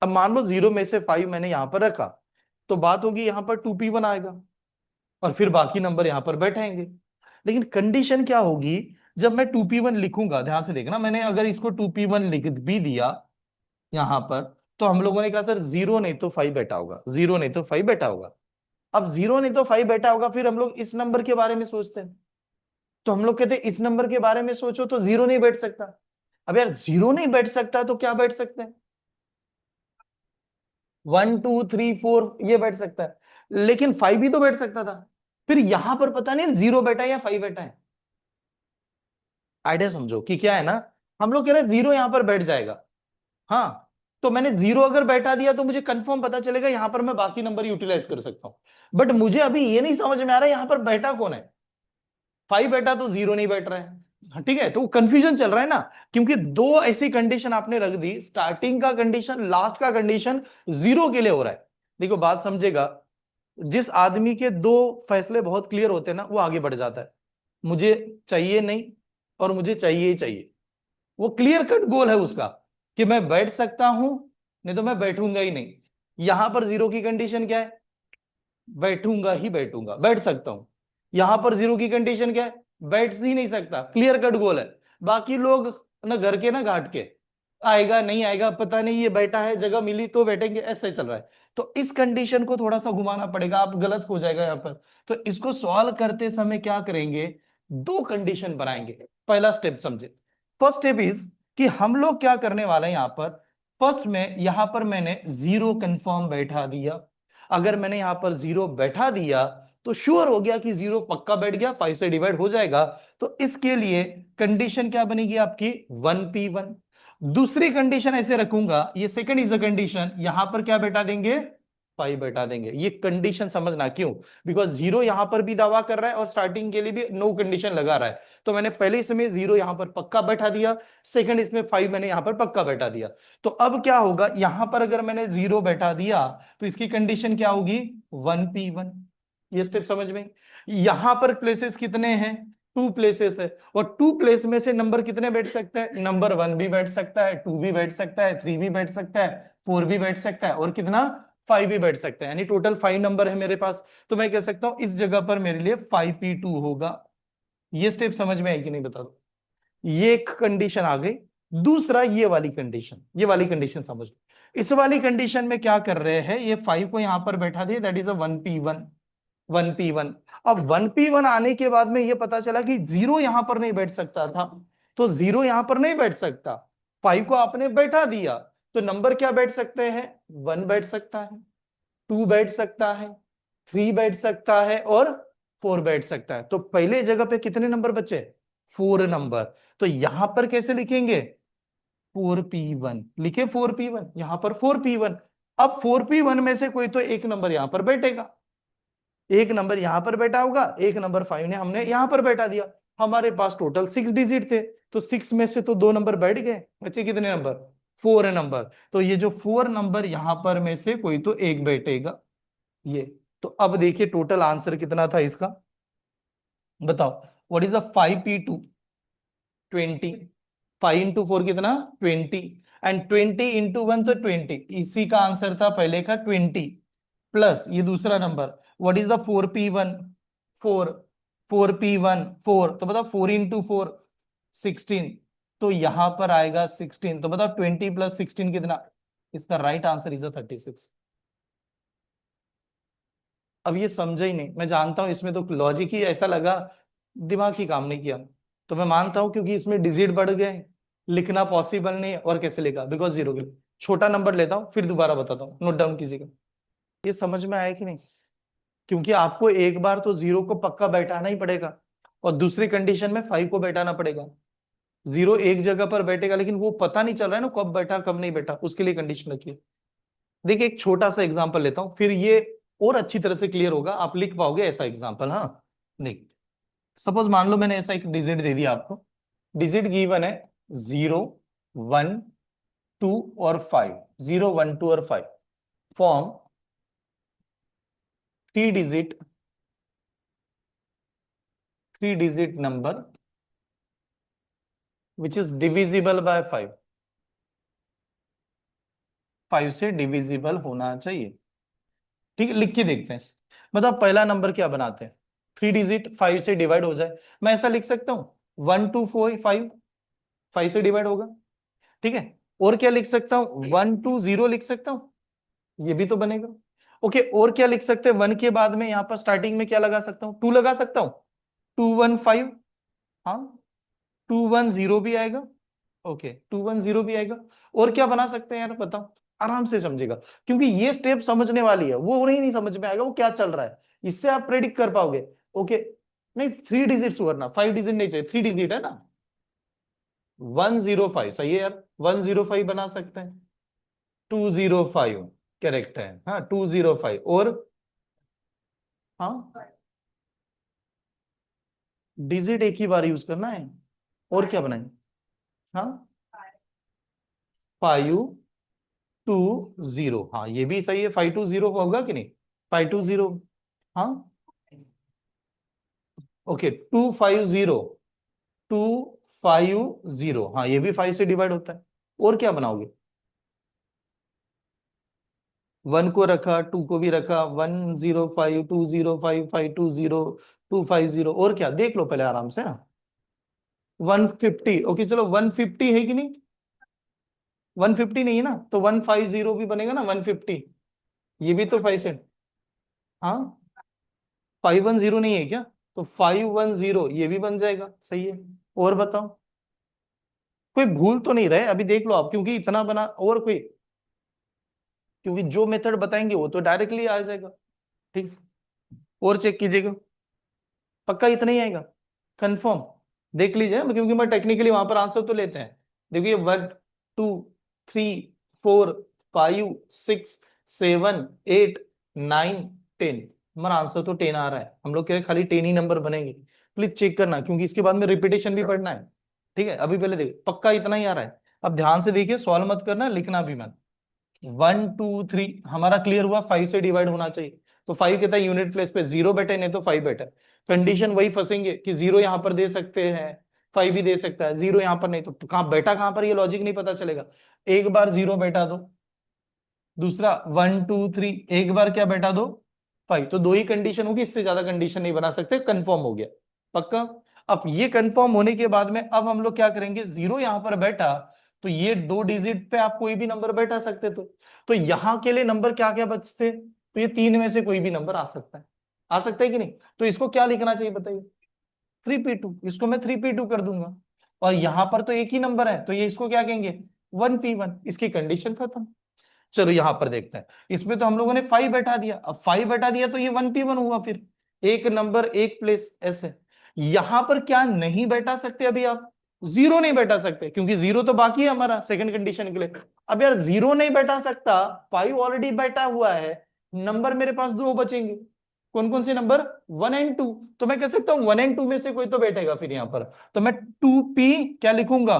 अब मान लो 0 में से 5 मैंने यहां पर रखा, तो बात होगी यहां पर 2p1 आएगा और फिर बाकी नंबर यहां पर बैठेंगे। लेकिन कंडीशन क्या होगी, जब मैं 2p1 लिखूंगा, ध्यान से देखना, मैंने अगर इसको 2p1 लिख भी दिया यहां पर, तो हम लोगों ने कहा सर 0 नहीं तो 5 बैठा होगा, 0 नहीं तो 5 बैठा होगा। अब 0 नहीं तो 5 बैठा होगा, फिर हम लोग इस नंबर के बारे में सोचते हैं, तो हम लोग कहते हैं इस नंबर के बारे में सोचो तो 0 नहीं बैठ सकता। अब यार 0 नहीं बैठ सकता तो क्या बैठ सकते हैं? 1 2 3 4 ये बैठ सकता है, लेकिन 5 भी तो बैठ सकता था। फिर यहां पर पता नहीं 0 बैठा है या 5 बैठा है। आइडिया समझो कि क्या है ना, हम लोग कह रहे हैं 0 यहां पर बैठ जाएगा। हाँ, तो मैंने 0 अगर बैठा दिया तो मुझे कंफर्म पता चलेगा यहां पर मैं बाकी नंबर यूटिलाइज कर सकता हूं। बट मुझे अभी ये नहीं समझ में आ रहा है यहां पर बैठा कौन है। 5 बैठा तो 0 नहीं बैठ रहा है। हाँ, ठीक है, तो कंफ्यूजन चल रहा है ना, क्योंकि दो ऐसी कंडीशन आपने रख दी, स्टार्टिंग का कंडीशन, लास्ट का कंडीशन 0 के लिए हो रहा है। देखो बात समझेगा, जिस आदमी के दो फैसले बहुत क्लियर होते हैं ना, वो आगे बढ़ जाता है। मुझे चाहिए नहीं और मुझे चाहिए ही चाहिए, वो क्लियर कट गोल है उसका, कि मैं बैठ सकता हूं नहीं तो मैं बैठूंगा ही नहीं। यहां पर 0 की कंडीशन क्या है? बैठूंगा ही बैठूंगा, बैठ सकता हूं। यहां पर 0 की कंडीशन क्या है? बैठ ही नहीं सकता, क्लियर कट गोल है। बाकी लोग ना घर के ना घाट के, आएगा नहीं आएगा पता नहीं, ये बैठा है जगह मिली तो बैठेंगे, ऐसे चल रहा है। तो इस कंडीशन को थोड़ा सा घुमाना पड़ेगा, आप गलत हो जाएगा यहां पर। तो इसको सॉल्व करते समय क्या करेंगे, दो कंडीशन बनाएंगे। पहला स्टेप समझे, फर्स्ट स्टेप इज कि हम लोग क्या करने वाले हैं यहां पर, फर्स्ट में यहां पर मैंने 0 कंफर्म बैठा दिया। अगर मैंने यहां पर 0 बैठा दिया तो श्योर हो गया कि 0 पक्का बैठ गया, 5 से डिवाइड हो जाएगा। तो इसके लिए कंडीशन क्या बनेगी आपकी? 1p1। दूसरी कंडीशन ऐसे रखूंगा, ये सेकंड इज अ कंडीशन, यहां पर क्या बैठा देंगे? 5 बैठा देंगे। ये कंडीशन समझना क्यों, बिकॉज 0 यहां पर भी दावा कर रहा है और स्टार्टिंग के लिए भी नो कंडीशन लगा रहा है। तो मैंने पहले इसमें 0 यहां पर पक्का बैठा दिया, सेकंड इसमें 5 मैंने यहां पर पक्का बैठा दिया। तो अब क्या होगा, यहां पर अगर मैंने 0 बैठा दिया तो इसकी कंडीशन क्या होगी? 1p1। ये स्टेप समझ में? यहां पर प्लेसेस कितने हैं? 2 प्लेसेस है, और 2 प्लेस में से नंबर कितने बैठ सकते हैं? नंबर 1 भी बैठ सकता है, 2 भी बैठ सकता है, 3 भी बैठ सकता है, 4 भी बैठ सकता है, और कितना? 5 भी बैठ सकता है, यानी टोटल 5 नंबर है मेरे पास। तो मैं कह सकता हूं इस जगह पर मेरे लिए 5p2 होगा। ये स्टेप समझ में आई कि नहीं, बता दो। ये एक कंडीशन आ गई। दूसरा ये वाली कंडीशन, ये वाली कंडीशन समझ लो। इस वाली कंडीशन में क्या कर रहे हैं, ये 5 को यहां पर बैठा दिए, that is a 1p1। 1p1। अब 1p1 आने के बाद में ये पता चला कि जीरो यहां पर नहीं बैठ सकता था, तो जीरो यहां पर नहीं बैठ सकता। 5 को आपने बैठा दिया, तो नंबर क्या बैठ सकते हैं, 1 बैठ सकता है, 2 बैठ सकता है, 3 बैठ सकता है और 4 बैठ सकता है। तो पहले जगह पे कितने नंबर बचे, 4 नंबर। तो यहां पर कैसे लिखेंगे, 4p1 लिखे, 4p1 यहां पर 4p1। अब 4p1 में से कोई तो एक नंबर यहां पर बैठेगा, एक नंबर यहां पर बैठा होगा, एक नंबर 5 ने हमने यहां पर बैठा दिया। हमारे पास टोटल 6 डिजिट थे, तो 6 में से तो 2 नंबर बैठ गए, बचे कितने नंबर, 4 नंबर। तो ये जो 4 नंबर यहां पर में से कोई तो एक बैठेगा, ये। तो अब देखिए टोटल आंसर कितना था इसका, बताओ। What is the 5p2, 20। 5 into 4 कितना, 20। एंड 20 इंटू 1 तो 20, इसी का आंसर था पहले का 20, प्लस ये दूसरा number. What is the 4p1, 4। 4p1 4, तो बताओ 4 इंटू 4 16, तो यहां पर आएगा 16। तो बताओ 20 प्लस 16 कितना, इसका राइट आंसर इज 36। अब ये समझा ही नहीं, मैं जानता हूं इसमें तो लॉजिक ही ऐसा लगा, दिमाग ही काम नहीं किया। तो मैं मानता हूं क्योंकि इसमें डिजिट बढ़ गए, लिखना पॉसिबल नहीं है, और कैसे लिखा, बिकॉज जीरो के लिए। छोटा नंबर लेता हूं, फिर दोबारा बताता हूँ, नोट डाउन कीजिएगा। ये समझ में आया कि नहीं, क्योंकि आपको एक बार तो जीरो को पक्का बैठाना ही पड़ेगा, और दूसरी कंडीशन में 5 को बैठाना पड़ेगा। जीरो एक जगह पर बैठेगा, लेकिन वो पता नहीं चल रहा है ना कब बैठा कब नहीं बैठा, उसके लिए कंडीशन रखिए। देखिए एक छोटा सा एग्जांपल लेता हूं, फिर ये और अच्छी तरह से क्लियर होगा, आप लिख पाओगे ऐसा एग्जांपल। हाँ देख, सपोज मान लो मैंने ऐसा एक डिजिट दे दिया आपको, डिजिट गिवन है 0 1 2 और 5, 0 1 2 और 5, form 3 digit, 3 digit number which is divisible by 5, 5 से डिविजिबल होना चाहिए। ठीक है, लिख के देखते हैं। मतलब पहला नंबर क्या बनाते हैं, 3 डिजिट 5 से डिवाइड हो जाए, मैं ऐसा लिख सकता हूं 1 2 4 5, 5 से डिवाइड होगा। ठीक है, और क्या लिख सकता हूं, 1 2 0 लिख सकता हूं, ये भी तो बनेगा। ओके, और क्या लिख सकते हैं, 1 के बाद में यहां पर स्टार्टिंग में क्या लगा सकता हूं, 2 लगा सकता हूं, 2 1 5। हाँ, 2 1 0 भी आएगा। ओके, 2 1 0 भी आएगा। और क्या बना सकते हैं यार, बताओ, आराम से समझेगा, क्योंकि ये स्टेप समझने वाली है, वो नहीं समझ में आएगा वो क्या चल रहा है, इससे आप प्रेडिक्ट कर पाओगे। ओके, नहीं 3 डिजिट वरना 5 डिजिट नहीं चाहिए, 3 डिजिट है ना, 105 सही है यार, 105 बना सकते हैं, 205 करेक्ट है, हाँ 205। और हाँ, डिजिट एक ही बार यूज करना है, और क्या बनाएंगे, हाँ 5 2 0, हाँ ये भी सही है, 5 2 0 होगा कि नहीं, 5 2 0। हाँ ओके, 2 5 0, 2 5 0, हाँ ये भी 5 से डिवाइड होता है। और क्या बनाओगे, 1 को रखा, 2 को भी रखा, 1 0 5 2 0 5 5 2 0 2 5 0, और क्या देख लो पहले आराम से। हाँ 150, ओके चलो 150 है कि नहीं, 150 नहीं है ना, तो 150 भी बनेगा ना, 150, ये भी तो 5 से। हाँ 510 नहीं है क्या, तो 510 ये भी बन जाएगा, सही है। और बताओ, कोई भूल तो नहीं रहे अभी, देख लो आप, क्योंकि इतना बना, और कोई, क्योंकि जो मेथड बताएंगे वो तो डायरेक्टली आ जाएगा। ठीक, और चेक कीजिएगा, पक्का इतना ही आएगा, कंफर्म। देख लीजिए, क्योंकि मैं टेक्निकली वहां पर आंसर तो लेते हैं। देखिए 1 2 3 4 5 6 7 8 9 10, हमारा आंसर तो 10 आ रहा है, हम लोग कह रहे खाली 10 ही नंबर बनेंगे। प्लीज चेक करना, क्योंकि इसके बाद में रिपीटेशन भी पढ़ना है। ठीक है, अभी पहले देखिए पक्का इतना ही आ रहा है। अब ध्यान से देखिए, सॉल्व मत करना, लिखना भी मत। 1 2 3 हमारा क्लियर हुआ, 5 से डिवाइड होना चाहिए, तो 5 कहता है यूनिट प्लेस पे 0 बैठे, नहीं तो 5 बैठे। कंडीशन वही फंसेंगे कि 0 यहां पर दे सकते हैं, 5 भी दे सकता है, 0 यहां पर नहीं, तो कहां बैठा, कहां पर, ये लॉजिक नहीं पता चलेगा। एक बार 0 बैठा दो, दूसरा 1 2 3 एक बार क्या बैठा दो, 5, तो दो ही कंडीशन होगी, इससे ज्यादा कंडीशन नहीं बना सकते, कंफर्म हो गया, पक्का। अब ये कंफर्म होने के बाद में अब हम लोग क्या करेंगे, 0 यहां पर बैठा तो ये 2 डिजिट पे आप कोई भी नंबर बैठा सकते थे, तो यहां के लिए नंबर क्या क्या बचते, तो ये 3 में से कोई भी नंबर आ सकता है, आ सकता है कि नहीं। तो इसको क्या लिखना चाहिए बताइए, 3p2, इसको मैं 3p2 कर दूंगा। और यहां पर तो एक ही नंबर है तो ये इसको क्या कहेंगे, 1p1, इसकी कंडीशन खत्म। चलो यहां पर देखते हैं, इसमें तो हम लोगों ने 5 बैठा दिया, अब 5 बैठा दिया तो ये 1p1 हुआ, फिर एक नंबर एक प्लेस ऐसे। यहां पर क्या नहीं बैठा सकते अभी आप, 0 नहीं बैठा सकते क्योंकि 0 तो बाकी है हमारा सेकंड कंडीशन के लिए। अब यार 0 नहीं बैठा सकता, 5 ऑलरेडी बैठा हुआ है, नंबर मेरे पास दो बचेंगे, कौन कौन से नंबर, 1 और 2। तो मैं कह सकता हूं 1 और 2 में से कोई तो बैठेगा फिर यहां पर, तो मैं 2p क्या लिखूंगा,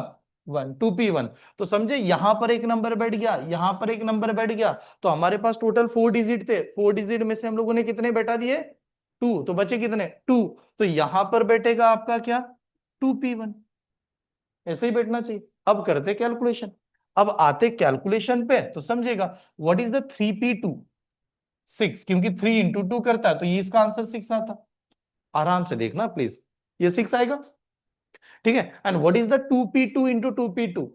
1, 2p1। तो समझे यहां पर एक नंबर बैठ गया, यहां पर एक नंबर बैठ गया, तो हमारे पास टोटल 4 डिजिट थे, 4 डिजिट में से हम लोगों ने कितने बैठा दिए, 2, तो बचे कितने 2। तो यहां पर बैठेगा आपका क्या, 2p1, ऐसे ही बैठना चाहिए। अब करते कैलकुलेशन, अब आते कैलकुलेशन पे तो समझेगा व्हाट इज द 3p2, 6, क्योंकि 3 इंटू 2 करता है तो ये इसका आंसर 6 आता। आराम से देखना प्लीज, ये 6 आएगा, ठीक है। And what is the 2p2 into 2p2,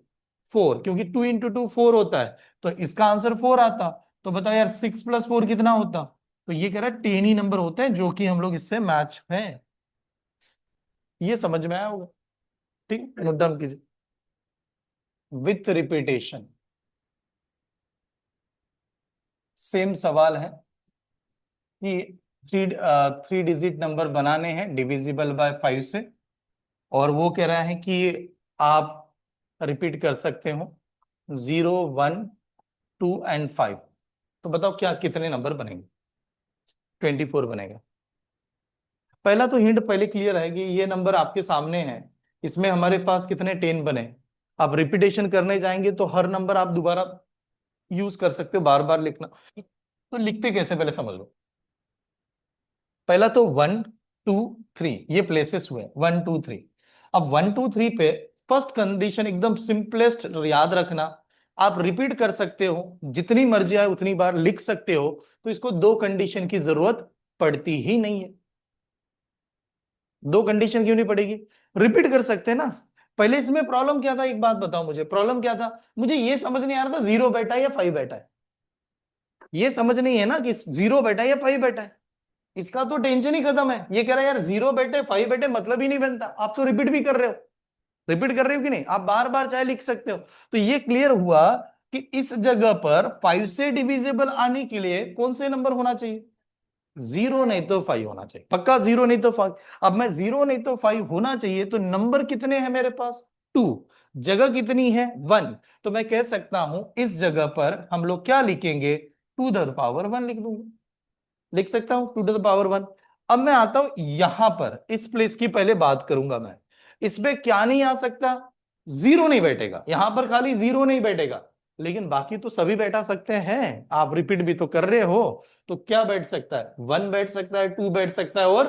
4, क्योंकि 2 इंटू 2 4 होता है तो इसका आंसर 4 आता। तो बताओ यार 6 प्लस 4 कितना होता, तो ये कह रहा है 10 ही नंबर होते हैं जो कि हम लोग इससे मैच हैं। ये समझ में आया होगा, ठीक, नोट डाउन कीजिए। विथ रिपीटेशन सेम सवाल है कि थ्री डिजिट नंबर बनाने हैं डिविजिबल बाय 5 से, और वो कह रहा है कि आप रिपीट कर सकते हो 0, 1, 2 और 5। तो बताओ क्या कितने नंबर बनेंगे, 24 बनेगा। पहला तो हिंट पहले क्लियर है कि ये नंबर आपके सामने है, इसमें हमारे पास कितने 10 बने। आप रिपीटेशन करने जाएंगे तो हर नंबर आप दोबारा यूज कर सकते हो, बार बार लिखना, तो लिखते कैसे पहले समझ लो। पहला तो 1, 2, 3 ये प्लेसेस हुए, 1, 2, 3। अब 1, 2, 3 पे फर्स्ट कंडीशन एकदम सिंपलेस्ट याद रखना, आप रिपीट कर सकते हो जितनी मर्जी आए उतनी बार लिख सकते हो, तो इसको दो कंडीशन की जरूरत पड़ती ही नहीं है। दो कंडीशन क्यों नहीं पड़ेगी, रिपीट कर सकते हैं ना। पहले इसमें प्रॉब्लम क्या था, एक बात बताओ मुझे, प्रॉब्लम क्या था, मुझे ये समझ नहीं आ रहा था 0 बैठा है या 5 बैठा है, ये समझ नहीं है ना कि 0 बैठा है या 5 बैठा है। इसका तो टेंशन ही खत्म है, ये कह रहा है यार 0 बैठे 5 बैठे मतलब ही नहीं बनता, आप तो रिपीट भी कर रहे हो, रिपीट कर रहे हो कि नहीं, आप बार बार चाहे लिख सकते हो। तो ये क्लियर हुआ कि इस जगह पर 5 से डिविजिबल आने के लिए कौन से नंबर होना चाहिए, 0 नहीं तो 5 होना चाहिए, पक्का 0 नहीं तो 5। अब मैं 0 नहीं तो 5 होना चाहिए तो नंबर कितने हैं मेरे पास, 2, जगह कितनी है 1, तो मैं कह सकता हूं इस जगह पर हम लोग क्या लिखेंगे, 2 द पावर 1 लिख दूंगा, लिख सकता हूं 2 द पावर 1। अब मैं आता हूं यहां पर, इस प्लेस की पहले बात करूंगा मैं, इसमें क्या नहीं आ सकता, 0 नहीं बैठेगा, यहां पर खाली 0 नहीं बैठेगा, लेकिन बाकी तो सभी बैठा सकते हैं, आप रिपीट भी तो कर रहे हो। तो क्या बैठ सकता है, 1 बैठ सकता है, 2 बैठ सकता है और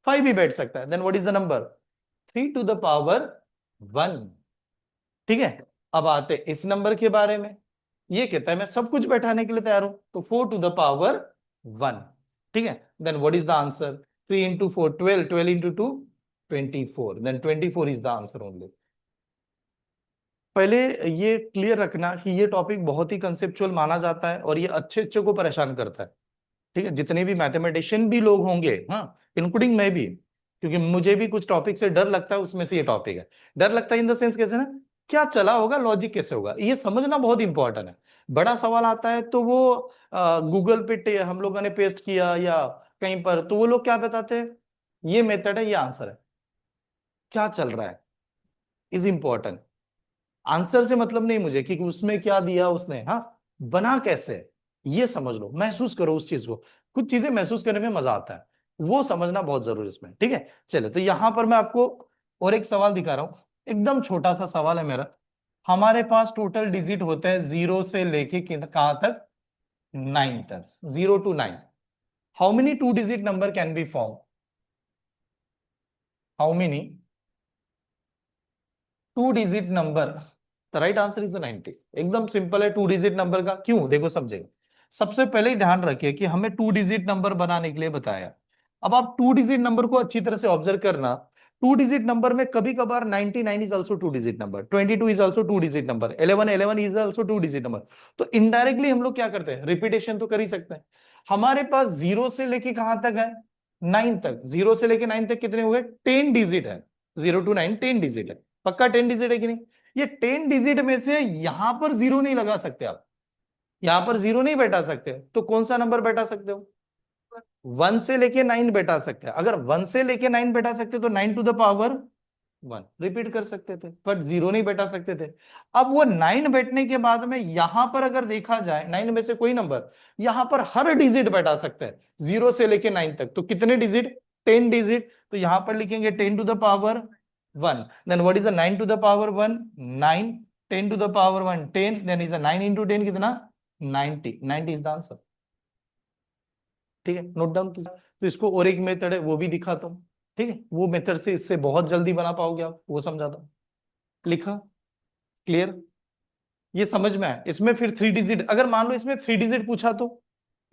5 भी बैठ सकता है, then what is the number, 3 to the power 1, ठीक है। अब आते इस नंबर के बारे में, ये कहता है मैं सब कुछ बैठाने के लिए तैयार हूं, तो 4 टू द पावर 1, ठीक है। Then what is the answer, 3 into 4 12, 12 into 2 24, then 24 is the answer only. पहले ये क्लियर रखना कि ये टॉपिक बहुत ही कंसेप्चुअल माना जाता है और ये अच्छे अच्छे को परेशान करता है, ठीक है। जितने भी मैथमेटिशियन भी लोग होंगे, हाँ इंक्लूडिंग मैं भी, क्योंकि मुझे भी कुछ टॉपिक से डर लगता है, उसमें से ये टॉपिक है। डर लगता है इन द सेंस कैसे ना, क्या चला होगा, लॉजिक कैसे होगा, ये समझना बहुत इंपॉर्टेंट है। बड़ा सवाल आता है तो वो गूगल पे हम लोगों ने पेस्ट किया या कहीं पर, तो वो लोग क्या बताते हैं, ये मेथड है, ये आंसर है, क्या चल रहा है इज इंपॉर्टेंट। आंसर से मतलब नहीं मुझे कि उसमें क्या दिया उसने, हाँ बना कैसे, ये समझ लो, महसूस करो उस चीज को, कुछ चीजें महसूस करने में मजा आता है, वो समझना बहुत जरूरी इसमें, ठीक है। चलो तो यहां पर मैं आपको और एक सवाल दिखा रहा हूं, एकदम छोटा सा सवाल है मेरा। हमारे पास टोटल डिजिट होते हैं 0 से लेके कहां तक, 9 तक, 0 to 9। How many 2 digit number can be form, how many 2 digit number, the right answer is 90। एकदम सिंपल है 2 डिजिट नंबर का, क्यों देखो समझेगा। सबसे पहले ही ध्यान रखिए कि हमें 2 डिजिट नंबर बनाने के लिए बताया। अब आप 2 डिजिट नंबर को अच्छी तरह से ऑब्जर्व करना, टू डिजिट नंबर में कभी कभार 99 is also two digit number, 22 is also two digit number, 11 is also two digit number. तो इनडायरेक्टली हम लोग क्या करते हैं, रिपीटेशन तो कर ही सकते हैं। हमारे पास जीरो से लेके कहां तक है, 9 तक। जीरो से लेके 9 तक कितने हो गए, 10 डिजिट है। 0 to 9 10 डिजिट है, पक्का 10 डिजिट है कि नहीं। ये 10 डिजिट में से यहां पर जीरो नहीं लगा सकते आप, यहां पर जीरो नहीं बैठा सकते, तो कौन सा नंबर बैठा सकते हो, 1 से लेके 9 बैठा सकते हैं। अगर 1 से लेके 9 बैठा सकते तो 9 to the power 1 रिपीट कर सकते थे, बट जीरो नहीं बैठा सकते थे। अब वो 9 बैठने के बाद में यहां पर अगर देखा जाए 9 में से कोई नंबर, यहां पर हर डिजिट बैठा सकते हैं 0 से लेके 9 तक। तो कितने डिजिट, 10 डिजिट। तो यहां पर लिखेंगे 10 to the power 1। Then what is 9 to the power 1, 9। 10 to the power 1 10, then is 9 into 10 कितना, 90। 90 इज द आंसर। ठीक है, नोट डाउन कीजिए। तो इसको और एक मेथड है, वो भी दिखाता हूँ। ठीक है, वो मेथड से इससे बहुत जल्दी बना पाओगे आप, वो समझाता हूँ। लिखा, क्लियर, ये समझ में आया। इसमें फिर 3 डिजिट, अगर मान लो इसमें 3 डिजिट पूछा तो,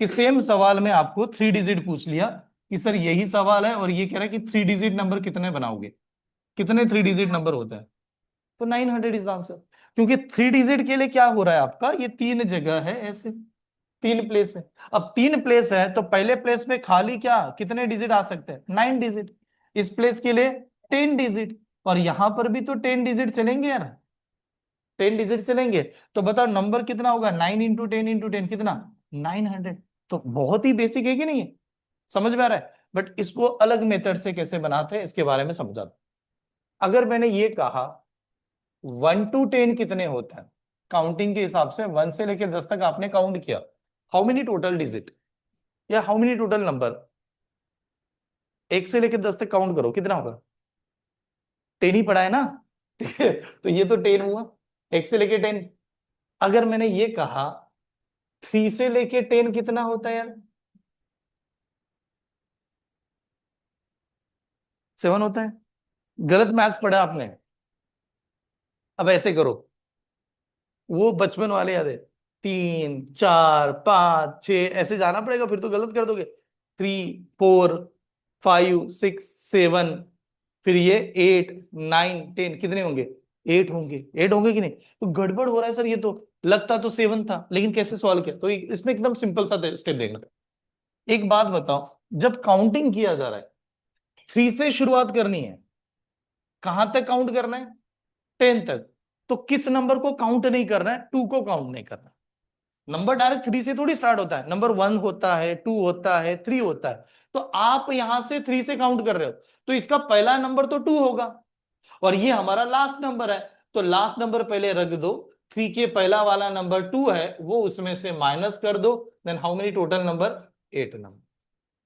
कि सेम सवाल में आपको 3 डिजिट पूछ लिया कि सर यही सवाल है और ये कह रहा है कि 3 डिजिट नंबर कितने बनाओगे, कितने 3 डिजिट नंबर होते हैं, तो 900 इज द आंसर। क्योंकि 3 डिजिट के लिए क्या हो रहा है आपका, ये 3 जगह है, ऐसे 3 प्लेस है। अब 3 प्लेस है तो पहले प्लेस में खाली क्या, कितने डिजिट आ सकते हैं, 9 डिजिट। इस प्लेस के लिए 10 डिजिट, और यहां पर भी तो 10 डिजिट चलेंगे यार, 10 डिजिट चलेंगे। तो बताओ नंबर कितना होगा, 9 into 10 कितना, 900। तो बहुत ही बेसिक है कि नहीं है, समझ में आ रहा है। बट इसको अलग मेथड से कैसे बनाते हैं इसके बारे में समझाता। अगर मैंने ये कहा 1 to 10 कितने होते हैं, काउंटिंग के हिसाब से 1 से लेकर 10 तक आपने काउंट किया, हाउ मेनी टोटल डिजिट या हाउ मेनी टोटल नंबर, 1 से लेकर 10 तक काउंट करो कितना होगा, 10 ही पड़ा है ना। ठीक है, तो ये तो 10 हुआ, 1 से लेके 10। अगर मैंने ये कहा 3 से लेके 10 कितना होता है यार, 7 होता है। गलत मैथ्स पढ़ा आपने। अब ऐसे करो, वो बचपन वाले याद है, 3 4 5 6 ऐसे जाना पड़ेगा, फिर तो गलत कर दोगे। 3 4 5 6 7, फिर ये 8 9 10 कितने होंगे, 8 होंगे। 8 होंगे कि नहीं, तो गड़बड़ हो रहा है सर, ये तो लगता तो 7 था, लेकिन कैसे सॉल्व किया। तो इसमें एकदम सिंपल सा स्टेप देखना। एक बात बताओ, जब काउंटिंग किया जा रहा है 3 से शुरुआत करनी है, कहां तक काउंट करना है, 10 तक। तो किस नंबर को काउंट नहीं करना है, 2 को काउंट नहीं करना। नंबर डायरेक्ट 3 से थोड़ी स्टार्ट होता है, नंबर 1 होता है, 2 होता है, 3 होता है। तो आप यहां से 3 से काउंट कर रहे हो, तो इसका पहला नंबर तो 2 होगा, और ये हमारा लास्ट नंबर है, तो लास्ट नंबर पहले रख दो। 3 के पहला वाला नंबर 2 है, वो उसमें से माइनस कर दो, then how many total number, 8 number,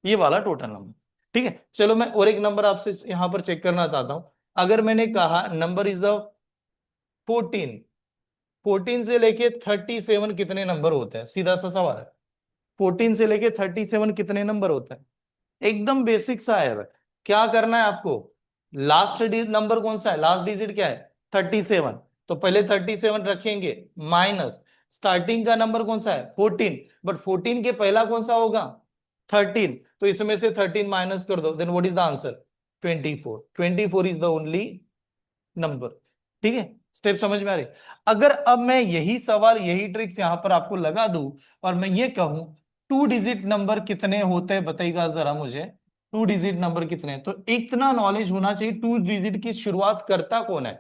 ये वाला टोटल नंबर। ठीक है, चलो मैं और एक नंबर आपसे यहां पर चेक करना चाहता हूं। अगर मैंने कहा नंबर इज द 14, 14 से लेके 37 कितने नंबर होते हैं, सीधा सा सवाल है। 14 से लेके 37 कितने नंबर होते हैं, एकदम बेसिक सा है। क्या करना है आपको, लास्ट नंबर कौन सा है, लास्ट डिजिट क्या है, 37। तो पहले 37 रखेंगे, माइनस स्टार्टिंग का नंबर कौन सा है, 14, बट 14 के पहला कौन सा होगा, 13। तो इसमें से 13 माइनस कर दो, then what is the answer, 24। 24 is the only number. ठीक है, स्टेप समझ में आ रही। अगर अब मैं यही सवाल, यही ट्रिक्स यहां पर आपको लगा दूं, और मैं ये कहूं 2 डिजिट नंबर कितने होते हैं बताइएगा जरा मुझे, 2 डिजिट नंबर कितने, तो इतना नॉलेज होना चाहिए 2 डिजिट की शुरुआत करता कौन है,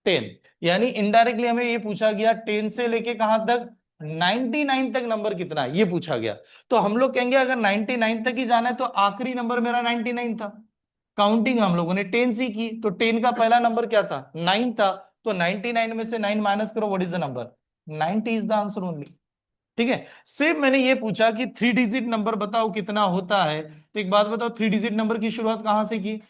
10। यानी इनडायरेक्टली हमें ये पूछा गया 10 से लेके कहां तक, 99 तक नंबर कितना है ये पूछा गया। तो हम लोग कहेंगे अगर 99 तक ही जाना है तो आखिरी नंबर मेरा 99 था। काउंटिंग हम लोगों ने 10 से की, तो 10 का पहला नंबर क्या था, 9 था। तो 99 में से 9 माइनस करो, what is the number, 90 is the answer only. ठीक है, सिर्फ मैंने ये पूछा कि 3 डिजिट नंबर बताओ कितना होता है, तो एक बात बताओ 3 डिजिट नंबर की शुरुआत कहां से की,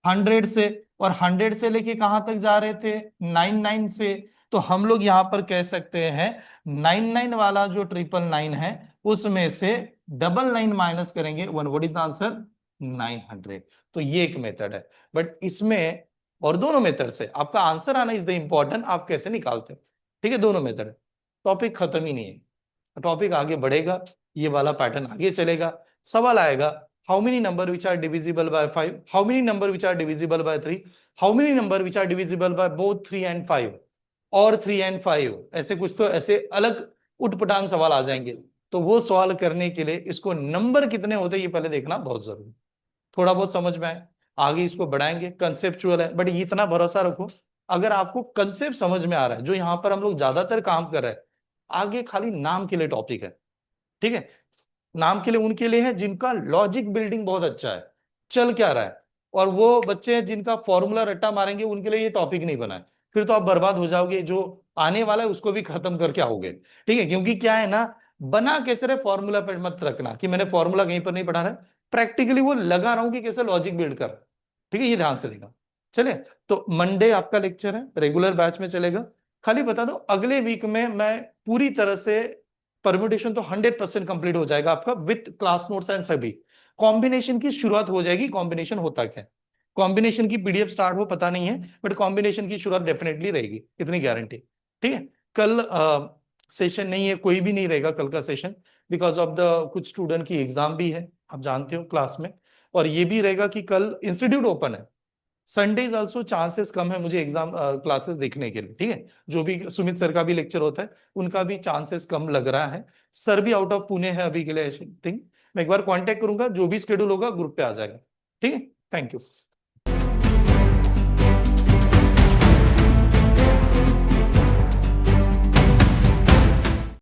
100 से, और 100 से लेके कहां तक जा रहे थे, 99 से। तो हम लोग यहां पर कह सकते हैं 99 वाला जो 999 है उसमें से 99 माइनस करेंगे, one, what is the answer, 900। तो ये एक मेथड है, बट इसमें और दोनों मेथड से आपका आंसर आना इज द इंपॉर्टेंट, आप कैसे निकालते हो। ठीक है, दोनों मेथड है, टॉपिक खत्म ही नहीं है, टॉपिक आगे बढ़ेगा, ये वाला पैटर्न आगे चलेगा, सवाल आएगा, how many number which are divisible by 5, how many number which are divisible by 3, how many number which are divisible by both 3 and 5 और 3 and 5, ऐसे कुछ तो ऐसे अलग उटपटांग सवाल आ जाएंगे। तो वो सवाल करने के लिए इसको नंबर कितने होते हैं ये पहले देखना बहुत जरूरी। थोड़ा बहुत समझ में आए, आगे इसको बढ़ाएंगे, कंसेप्चुअल है, बट इतना भरोसा रखो अगर आपको कंसेप्ट समझ में आ रहा है, जो यहाँ पर हम लोग ज्यादातर काम कर रहे हैं, आगे खाली नाम के लिए टॉपिक है, ठीक है। नाम के लिए उनके लिए है जिनका लॉजिक बिल्डिंग बहुत अच्छा है, चल क्या रहा है, और वो बच्चे हैं जिनका फॉर्मूला रट्टा मारेंगे, उनके लिए ये टॉपिक नहीं बना है, फिर तो आप बर्बाद हो जाओगे, जो आने वाला है उसको भी खत्म करके आओगे, ठीक है। क्योंकि क्या है ना, बना कैसे रहे फॉर्मूला पर मत रखना कि मैंने फॉर्मूला कहीं पर नहीं पढ़ा रहा है, प्रैक्टिकली वो लगा रहा हूं कि कैसे लॉजिक बिल्ड कर, ठीक है, ये ध्यान से देगा। चलिए, तो मंडे आपका लेक्चर है, रेगुलर बैच में चलेगा। खाली बता दो अगले वीक में मैं पूरी तरह से परम्यूटेशन तो 100% कंप्लीट हो जाएगा आपका विथ क्लास नोट्स एंड सभी। कॉम्बिनेशन की शुरुआत हो जाएगी, कॉम्बिनेशन होता क्या है, कॉम्बिनेशन की पीडीएफ स्टार्ट हो पता नहीं है, बट कॉम्बिनेशन की शुरुआत डेफिनेटली रहेगी, इतनी गारंटी, ठीक है। कल सेशन नहीं है, कोई भी नहीं रहेगा कल का सेशन, बिकॉज ऑफ द कुछ स्टूडेंट की एग्जाम भी है, आप जानते हो क्लास में, और ये भी रहेगा कि कल इंस्टीट्यूट ओपन है, संडेज आल्सो चांसेस कम है मुझे एग्जाम क्लासेस देखने के लिए, ठीक है। जो भी सुमित सर का भी लेक्चर होता है उनका भी चांसेस कम लग रहा है, सर भी आउट ऑफ पुणे है अभी के लिए, आई थिंक। मैं एक बार कांटेक्ट करूंगा, जो भी स्केड्यूल होगा ग्रुप पे आ जाएगा, ठीक है। Thank you.